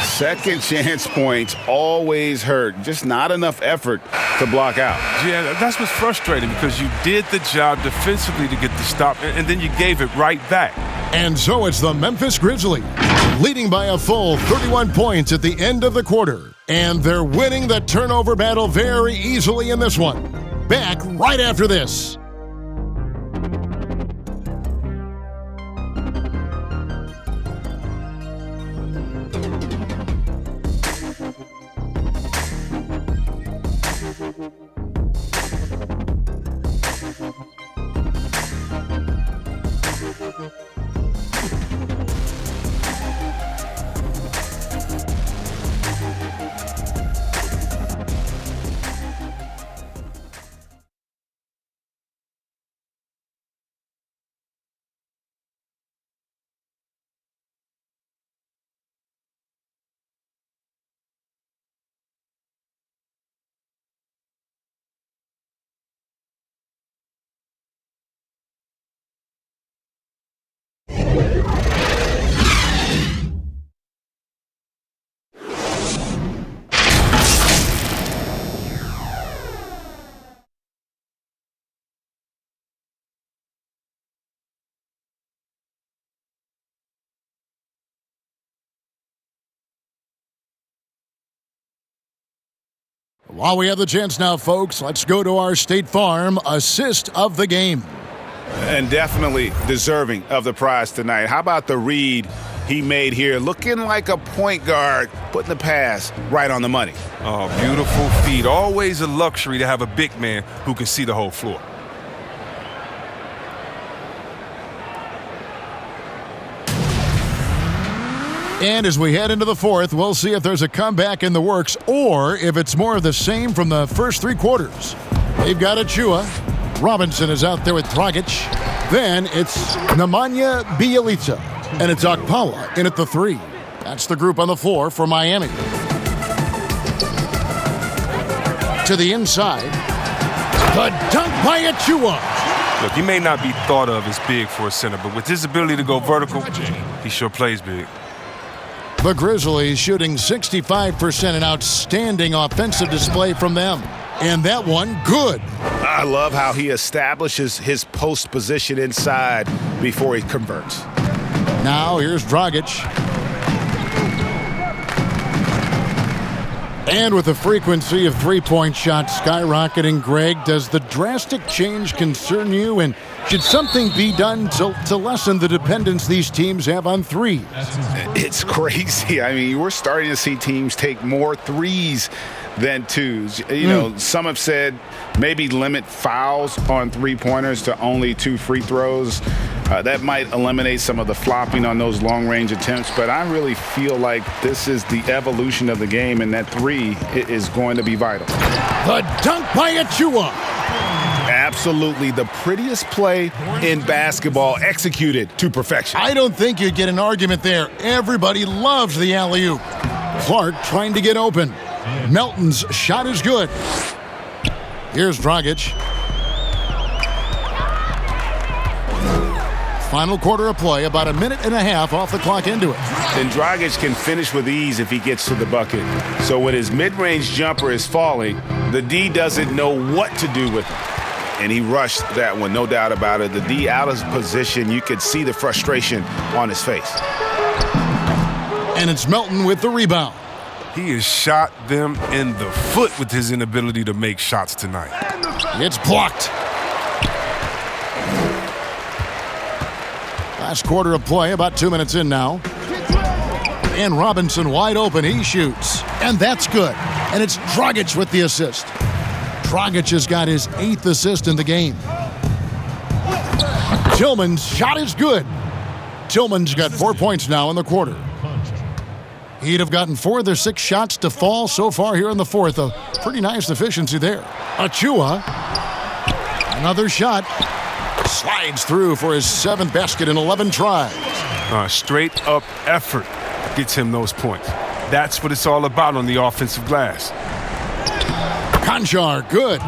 Second chance points always hurt. Just not enough effort to block out. Yeah, that's what's frustrating because you did the job defensively to get the stop, and then you gave it right back. And so it's the Memphis Grizzlies leading by a full 31 points at the end of the quarter. And they're winning the turnover battle very easily in this one. Back right after this. While we have the chance now, folks, let's go to our State Farm assist of the game. And definitely deserving of the prize tonight. How about the read he made here? Looking like a point guard, putting the pass right on the money. Oh, beautiful feed. Always a luxury to have a big man who can see the whole floor. And as we head into the fourth, we'll see if there's a comeback in the works or if it's more of the same from the first 3 quarters. They've got Achua. Robinson is out there with Dragic. Then it's Nemanja Bjelica. And it's Okpala in at the 3. That's the group on the floor for Miami. To the inside. The dunk by Achua. Look, he may not be thought of as big for a center, but with his ability to go vertical, he sure plays big. The Grizzlies shooting 65%, an outstanding offensive display from them. And that one, good. I love how he establishes his post position inside before he converts. Now here's Dragic. And with the frequency of three-point shots skyrocketing, Greg, does the drastic change concern you? And should something be done to lessen the dependence these teams have on threes? It's crazy. I mean, we're starting to see teams take more threes than twos. You know, some have said maybe limit fouls on three-pointers to only 2 free throws. That might eliminate some of the flopping on those long-range attempts, but I really feel like this is the evolution of the game, and that three is going to be vital. The dunk by Achua. Absolutely the prettiest play in basketball, executed to perfection. I don't think you'd get an argument there. Everybody loves the alley-oop. Clark trying to get open. Melton's shot is good. Here's Dragic. Final quarter of play, about a minute and a half off the clock into it. And Dragic can finish with ease if he gets to the bucket. So when his mid-range jumper is falling, the D doesn't know what to do with it. And he rushed that one, no doubt about it. The D out of position, you could see the frustration on his face. And it's Melton with the rebound. He has shot them in the foot with his inability to make shots tonight. It's blocked. Last quarter of play, about 2 minutes in now. And Robinson wide open, he shoots. And that's good. And it's Dragic with the assist. Dragic has got his 8th assist in the game. Tillman's shot is good. Tillman's got 4 points now in the quarter. He'd have gotten 4 of their 6 shots to fall so far here in the fourth. A pretty nice efficiency there. Achua, another shot. Slides through for his 7th basket in 11 tries. Straight up effort gets him those points. That's what it's all about on the offensive glass. Conchar, good.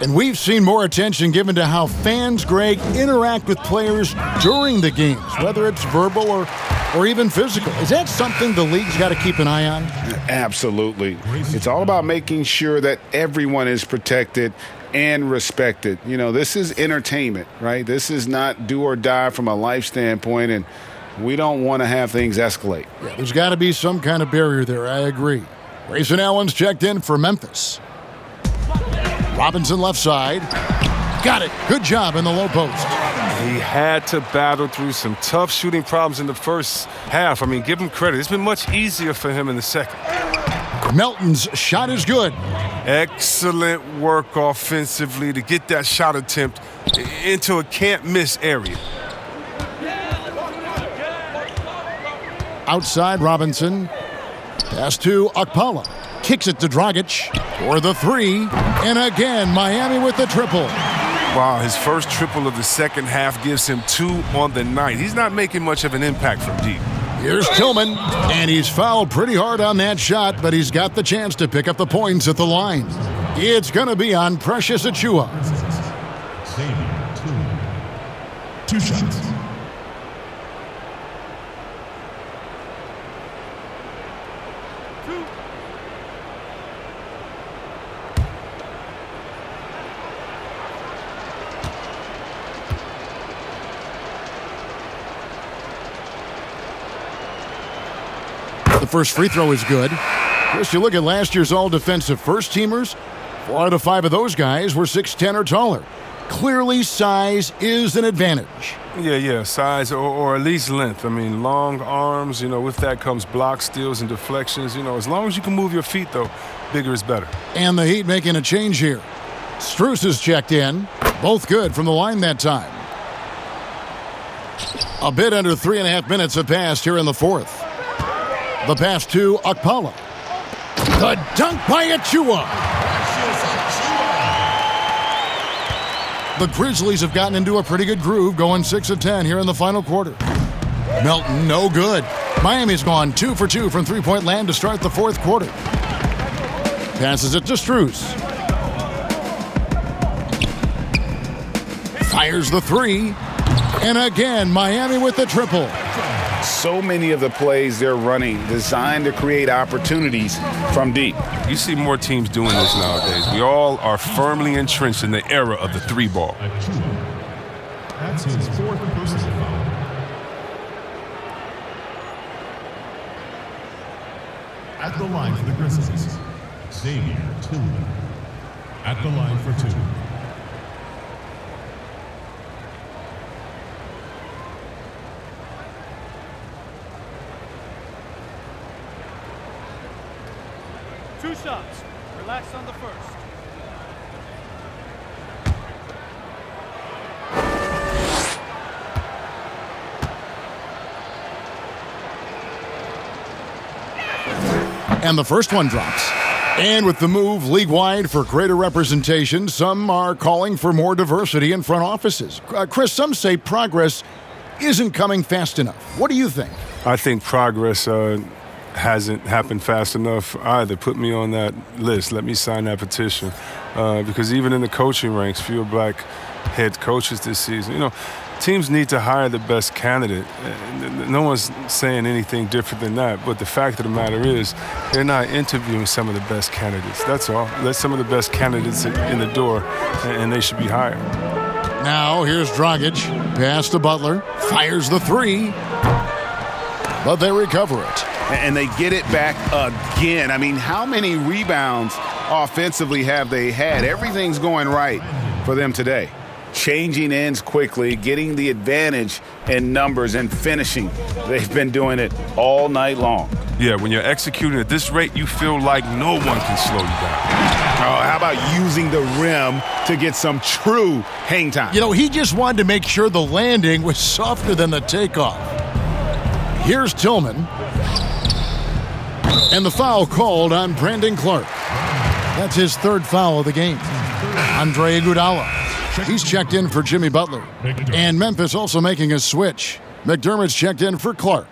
And we've seen more attention given to how fans, Greg, interact with players during the games, whether it's verbal or even physical. Is that something the league's got to keep an eye on? Absolutely. It's all about making sure that everyone is protected and respected. You know, this is entertainment, right? This is not do or die from a life standpoint, and we don't want to have things escalate. Yeah, there's got to be some kind of barrier there. I agree. Grayson Allen's checked in for Memphis. Robinson left side. Got it. Good job in the low post. He had to battle through some tough shooting problems in the first half. I mean, give him credit. It's been much easier for him in the second. Melton's shot is good. Excellent work offensively to get that shot attempt into a can't-miss area. Outside Robinson. Pass to Okpala. Kicks it to Dragic for the 3. And again, Miami with the triple. Wow, his first triple of the second half gives him 2 on the night. He's not making much of an impact from deep. Here's Tillman, and he's fouled pretty hard on that shot, but he's got the chance to pick up the points at the line. It's going to be on Precious Achua. 2 shots. The first free throw is good. Chris, you look at last year's all-defensive first-teamers, 4 out of 5 of those guys were 6'10" or taller. Clearly, size is an advantage. Yeah, size or at least length. I mean, long arms, with that comes blocks, steals, and deflections. As long as you can move your feet, though, bigger is better. And the Heat making a change here. Strus is checked in. Both good from the line that time. A bit under 3.5 minutes have passed here in the fourth. The pass to Okpala. The dunk by Achua. The Grizzlies have gotten into a pretty good groove, going 6 of 10 here in the final quarter. Melton, no good. Miami's gone 2 for 2 from three-point land to start the fourth quarter. Passes it to Strus. Fires the three. And again, Miami with the triple. So many of the plays they're running designed to create opportunities from deep. You see more teams doing this nowadays. We all are firmly entrenched in the era of the three ball. That's his fourth personal foul. At the line for the Grizzlies, Xavier Tillman. At the line for two. Two shots. Relax on the first. And the first one drops. And with the move league-wide for greater representation, some are calling for more diversity in front offices. Chris, some say progress isn't coming fast enough. What do you think? I think progress hasn't happened fast enough either. Put me on that list. Let me sign that petition. Because even in the coaching ranks, fewer black head coaches this season. You know, teams need to hire the best candidate. No one's saying anything different than that. But the fact of the matter is, they're not interviewing some of the best candidates. That's all. Let some of the best candidates in the door, and they should be hired. Now, here's Dragic. Pass to Butler. Fires the three. But they recover it. And they get it back again. I mean, how many rebounds offensively have they had? Everything's going right for them today. Changing ends quickly, getting the advantage in numbers and finishing. They've been doing it all night long. Yeah, when you're executing at this rate, you feel like no one can slow you down. Oh, how about using the rim to get some true hang time? You know, he just wanted to make sure the landing was softer than the takeoff. Here's Tillman. And the foul called on Brandon Clark. That's his third foul of the game. Andre Iguodala. He's checked in for Jimmy Butler. And Memphis also making a switch. McDermott's checked in for Clark.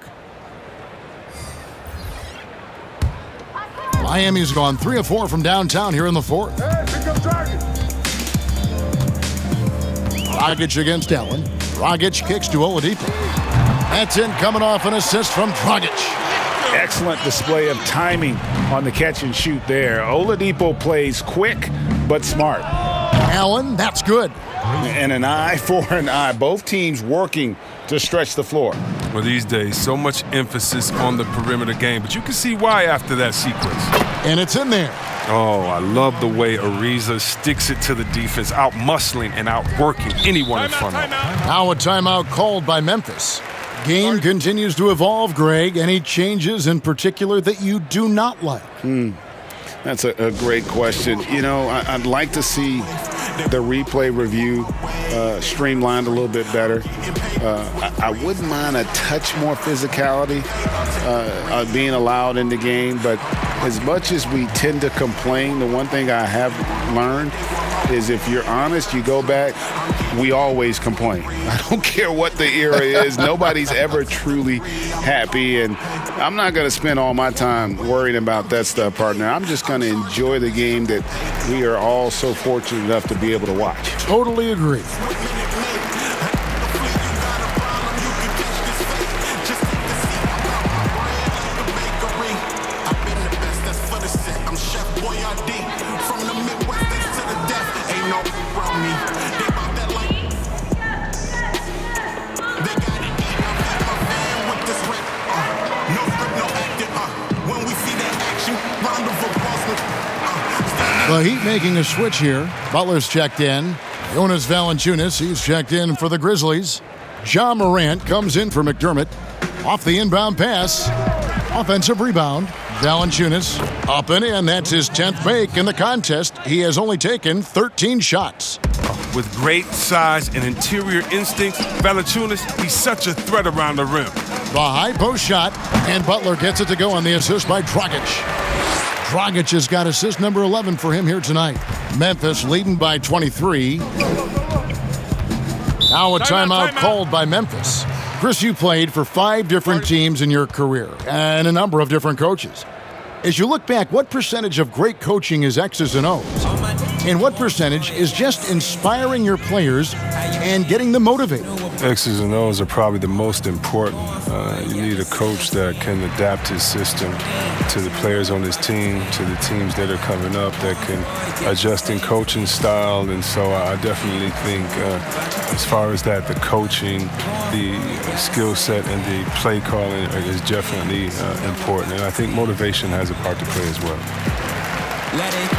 Miami's gone 3 of 4 from downtown here in the fourth. Dragic against Allen. Dragic kicks to Oladipo. That's in, coming off an assist from Dragic. Excellent display of timing on the catch and shoot there. Oladipo plays quick but smart. Allen, that's good. And an eye for an eye. Both teams working to stretch the floor. Well, these days, so much emphasis on the perimeter game, but you can see why after that sequence. And it's in there. Oh, I love the way Ariza sticks it to the defense, out-muscling and out-working anyone in front of him. Now a timeout called by Memphis. Game continues to evolve, Greg. Any changes in particular that you do not like? That's a great question. You know, I'd like to see the replay review streamlined a little bit better. I wouldn't mind a touch more physicality being allowed in the game, but as much as we tend to complain, the one thing I have learned is if you're honest, you go back, we always complain. I don't care what the era is. Nobody's ever truly happy, and I'm not going to spend all my time worrying about that stuff, partner. I'm just going to enjoy the game that we are all so fortunate enough to be able to watch. Totally agree. The Heat making a switch here. Butler's checked in. Jonas Valanciunas, he's checked in for the Grizzlies. Ja Morant comes in for McDermott. Off the inbound pass. Offensive rebound. Valanciunas up and in. That's his 10th make in the contest. He has only taken 13 shots. With great size and interior instincts, Valanciunas, he's such a threat around the rim. The high post shot, and Butler gets it to go on the assist by Dragic. Dragic has got assist number 11 for him here tonight. Memphis leading by 23. Now a timeout called by Memphis. Chris, you played for 5 different teams in your career and a number of different coaches. As you look back, what percentage of great coaching is X's and O's? And what percentage is just inspiring your players and getting them motivated? X's and O's are probably the most important. You need a coach that can adapt his system to the players on his team, to the teams that are coming up, that can adjust in coaching style. And so I definitely think as far as that, the coaching, the skill set, and the play calling is definitely important. And I think motivation has a part to play as well. Let it.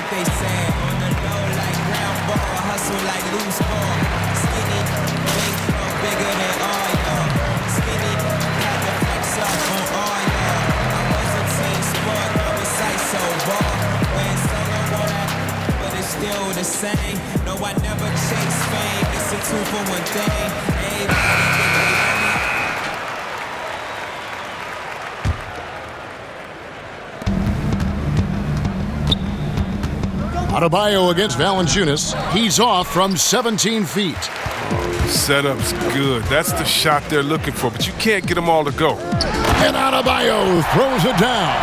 They said on the low like ground ball, hustle like loose ball. Skinny, big, bigger than all y'all. Skinny, had to flex up on all y'all. I was a team sport, I was ISO ball. Went solo on that, but it's still the same. No, I never chase fame. It's a 2 for 1 thing. Everybody Adebayo against Valanciunas. He's off from 17 feet. Setup's good. That's the shot they're looking for, but you can't get them all to go. And Adebayo throws it down.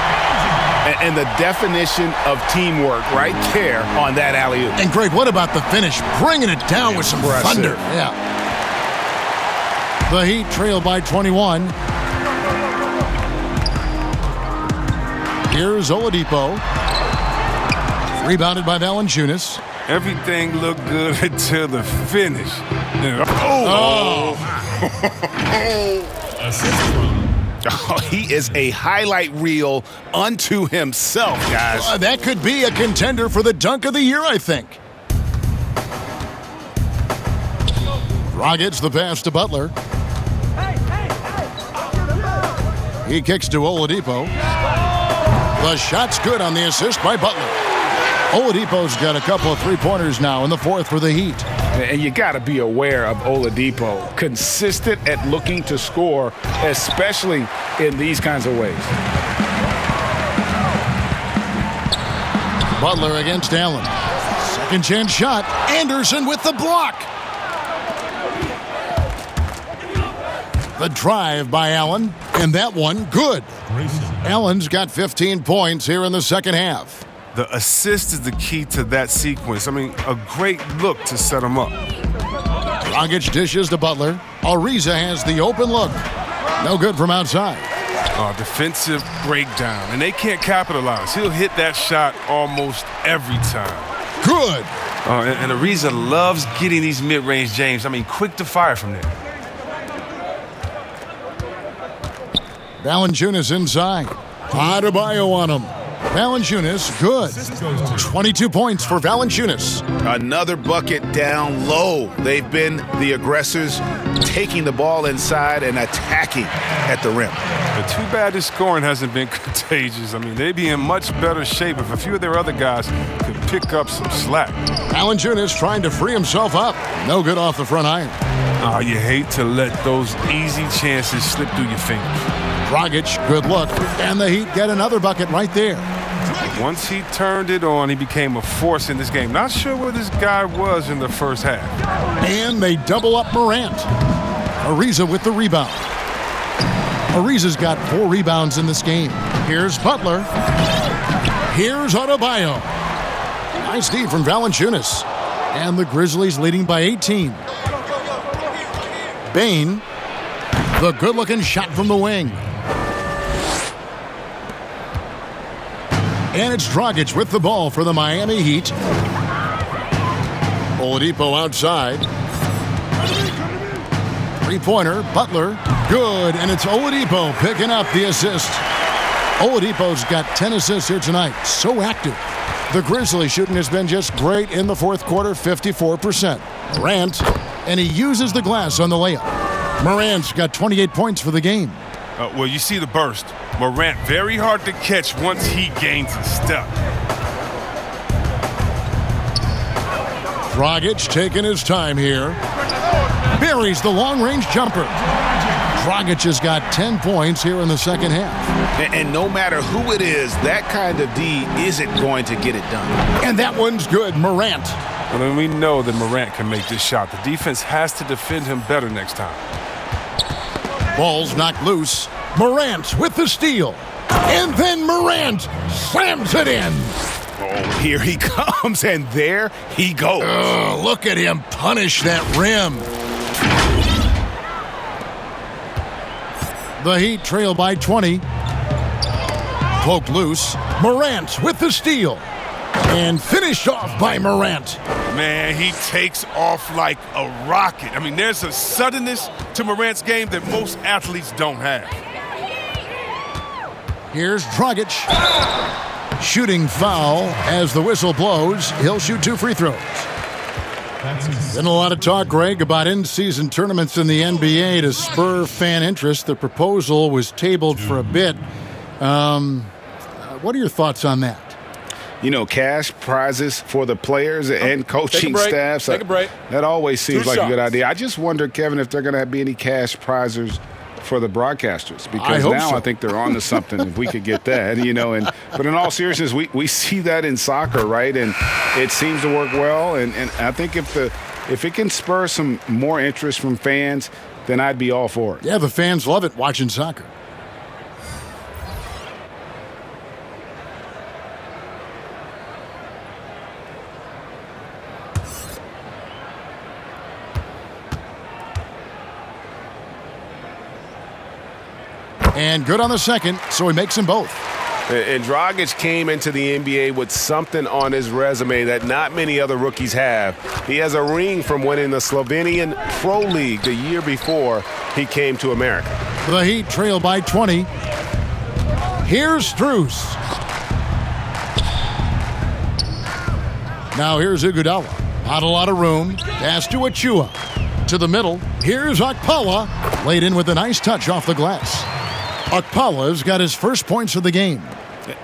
And the definition of teamwork right there on that alley-oop. And Greg, what about the finish? Bringing it down with some thunder. Yeah. The Heat trail by 21. Here's Oladipo. Rebounded by Valanciunas. Everything looked good until the finish. Oh, he is a highlight reel unto himself, guys. That could be a contender for the dunk of the year, I think. Dragic the pass to Butler. He kicks to Oladipo. The shot's good on the assist by Butler. Oladipo's got a couple of three-pointers now in the fourth for the Heat. And you got to be aware of Oladipo. Consistent at looking to score, especially in these kinds of ways. Butler against Allen. Second chance shot. Anderson with the block. The drive by Allen, and that one good. Allen's got 15 points here in the second half. The assist is the key to that sequence. I mean, a great look to set him up. Dragic dishes to Butler. Ariza has the open look. No good from outside. Defensive breakdown, and they can't capitalize. He'll hit that shot almost every time. Good. And Ariza loves getting these mid-range James. I mean, quick to fire from there. Valanciunas inside. Adebayo on him. Valanciunas, good. 22 points for Valanciunas. Another bucket down low. They've been the aggressors, taking the ball inside and attacking at the rim. But too bad this scoring hasn't been contagious. I mean, they'd be in much better shape if a few of their other guys could pick up some slack. Valanciunas trying to free himself up. No good off the front iron. Oh, you hate to let those easy chances slip through your fingers. Dragic, good look. And the Heat get another bucket right there. Once he turned it on, he became a force in this game. Not sure where this guy was in the first half. And they double up Morant. Ariza with the rebound. Ariza's got 4 rebounds in this game. Here's Butler. Here's Adebayo. Nice D from Valanciunas. And the Grizzlies leading by 18. Bane. The good-looking shot from the wing. And it's Dragic with the ball for the Miami Heat. Oladipo outside. Three-pointer, Butler, good, and it's Oladipo picking up the assist. Oladipo's got 10 assists here tonight, so active. The Grizzlies shooting has been just great in the fourth quarter, 54%. Morant, and he uses the glass on the layup. Morant's got 28 points for the game. Well, you see the burst. Morant, very hard to catch once he gains a step. Dragic taking his time here. Buries the long-range jumper. Dragic has got 10 points here in the second half. And no matter who it is, that kind of D isn't going to get it done. And that one's good, Morant. Well, then we know that Morant can make this shot. The defense has to defend him better next time. Ball's knocked loose. Morant with the steal. And then Morant slams it in. Oh, here he comes, and there he goes. Oh, look at him punish that rim. The Heat trail by 20. Poked loose. Morant with the steal. And finished off by Morant. Man, he takes off like a rocket. I mean, there's a suddenness to Morant's game that most athletes don't have. Here's Dragic. Shooting foul as the whistle blows. He'll shoot 2 free throws. Been a lot of talk, Greg, about in-season tournaments in the NBA to spur fan interest. The proposal was tabled for a bit. What are your thoughts on that? You know, cash prizes for the players and coaching staffs. Take a break. That always seems 2 like shots. a good idea. I just wonder, Kevin, if they're going to be any cash prizes for the broadcasters, because now I think they're on to something if we could get that, but in all seriousness, we see that in soccer, right? And it seems to work well, and I think if it can spur some more interest from fans, then I'd be all for it. Yeah, the fans love it watching soccer. And good on the second, so he makes them both. And Dragic came into the NBA with something on his resume that not many other rookies have. He has a ring from winning the Slovenian Pro League the year before he came to America. The Heat trail by 20. Here's Strus. Now here's Iguodala. Not a lot of room. Pass to Achua. To the middle. Here's Okpala. Laid in with a nice touch off the glass. Okpala's got his first points of the game.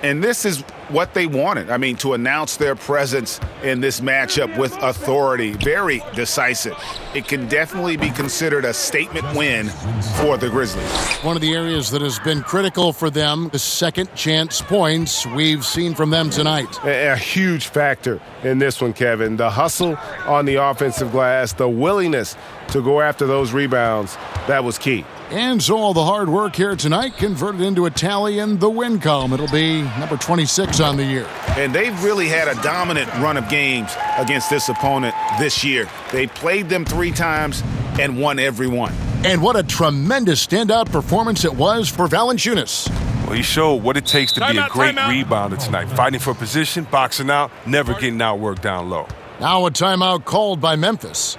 And this is what they wanted. I mean, to announce their presence in this matchup with authority. Very decisive. It can definitely be considered a statement win for the Grizzlies. One of the areas that has been critical for them, the second chance points we've seen from them tonight. A huge factor in this one, Kevin. The hustle on the offensive glass, the willingness to go after those rebounds, that was key. And so all the hard work here tonight converted into a tally in the win column. It'll be number 26 on the year. And they've really had a dominant run of games against this opponent this year. They played them 3 times and won every one. And what a tremendous standout performance it was for Valanciunas. Well, he showed what it takes to be a great rebounder tonight. Fighting for position, boxing out, never getting outworked down low. Now a timeout called by Memphis.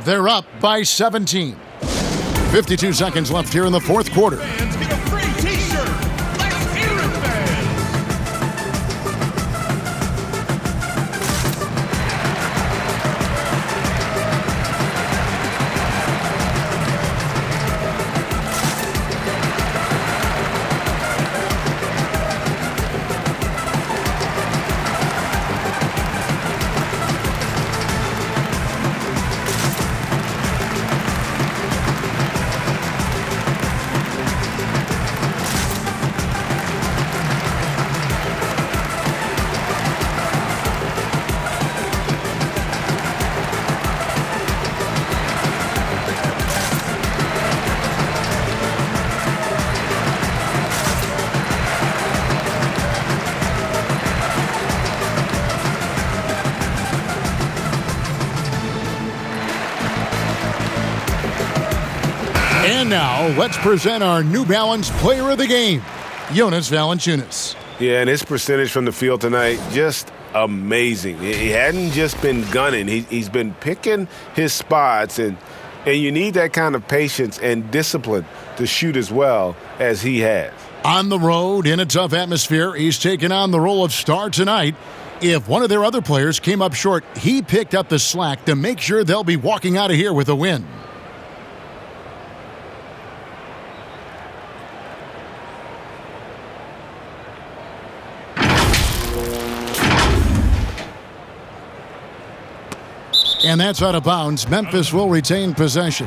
They're up by 17. 52 seconds left here in the fourth quarter. And now, let's present our New Balance Player of the Game, Jonas Valanciunas. Yeah, and his percentage from the field tonight, just amazing. He hadn't just been gunning. He's been picking his spots, and you need that kind of patience and discipline to shoot as well as he has. On the road, in a tough atmosphere, he's taken on the role of star tonight. If one of their other players came up short, he picked up the slack to make sure they'll be walking out of here with a win. And that's out of bounds. Memphis will retain possession.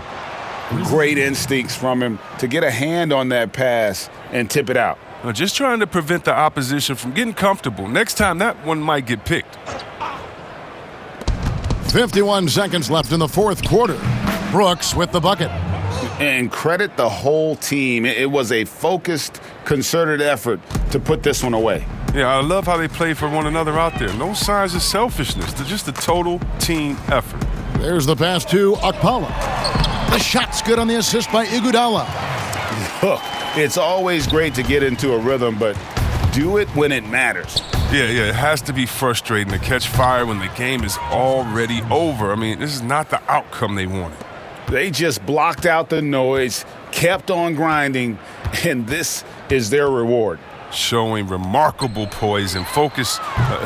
Great instincts from him to get a hand on that pass and tip it out. Just trying to prevent the opposition from getting comfortable. Next time, that one might get picked. 51 seconds left in the fourth quarter. Brooks with the bucket. And credit the whole team. It was a focused, concerted effort to put this one away. Yeah, I love how they played for one another out there. No signs of selfishness. They're just a total team effort. There's the pass to Okpala. The shot's good on the assist by Iguodala. Look, it's always great to get into a rhythm, but do it when it matters. Yeah, it has to be frustrating to catch fire when the game is already over. I mean, this is not the outcome they wanted. They just blocked out the noise, kept on grinding, and this is their reward. Showing remarkable poise and focus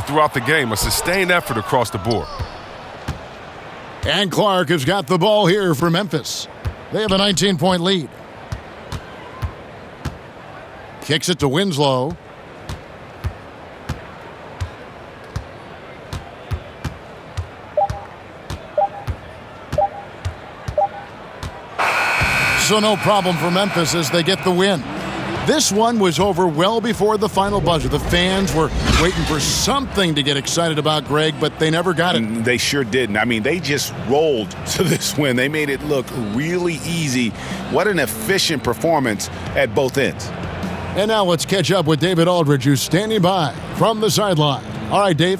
throughout the game, a sustained effort across the board. And Clark has got the ball here for Memphis. They have a 19-point lead. Kicks it to Winslow. So no problem for Memphis as they get the win. This one was over well before the final buzzer. The fans were waiting for something to get excited about, Greg, but they never got it. They sure didn't. I mean, they just rolled to this win. They made it look really easy. What an efficient performance at both ends. And now let's catch up with David Aldridge, who's standing by from the sideline. All right, Dave.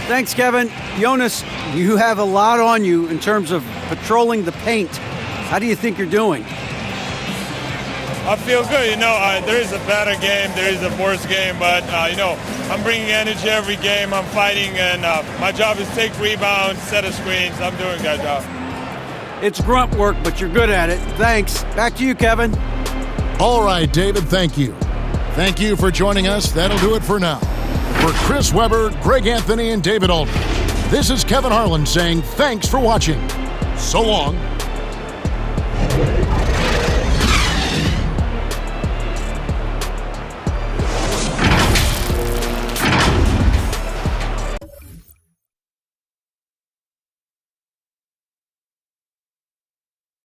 Thanks, Kevin. Jonas, you have a lot on you in terms of patrolling the paint. How do you think you're doing? I feel good. There is a better game, there is a worse game, but, I'm bringing energy every game. I'm fighting, and my job is take rebounds, set of screens. I'm doing a good job. It's grunt work, but you're good at it. Thanks. Back to you, Kevin. All right, David, thank you. Thank you for joining us. That'll do it for now. For Chris Webber, Greg Anthony, and David Aldridge, this is Kevin Harlan saying thanks for watching. So long.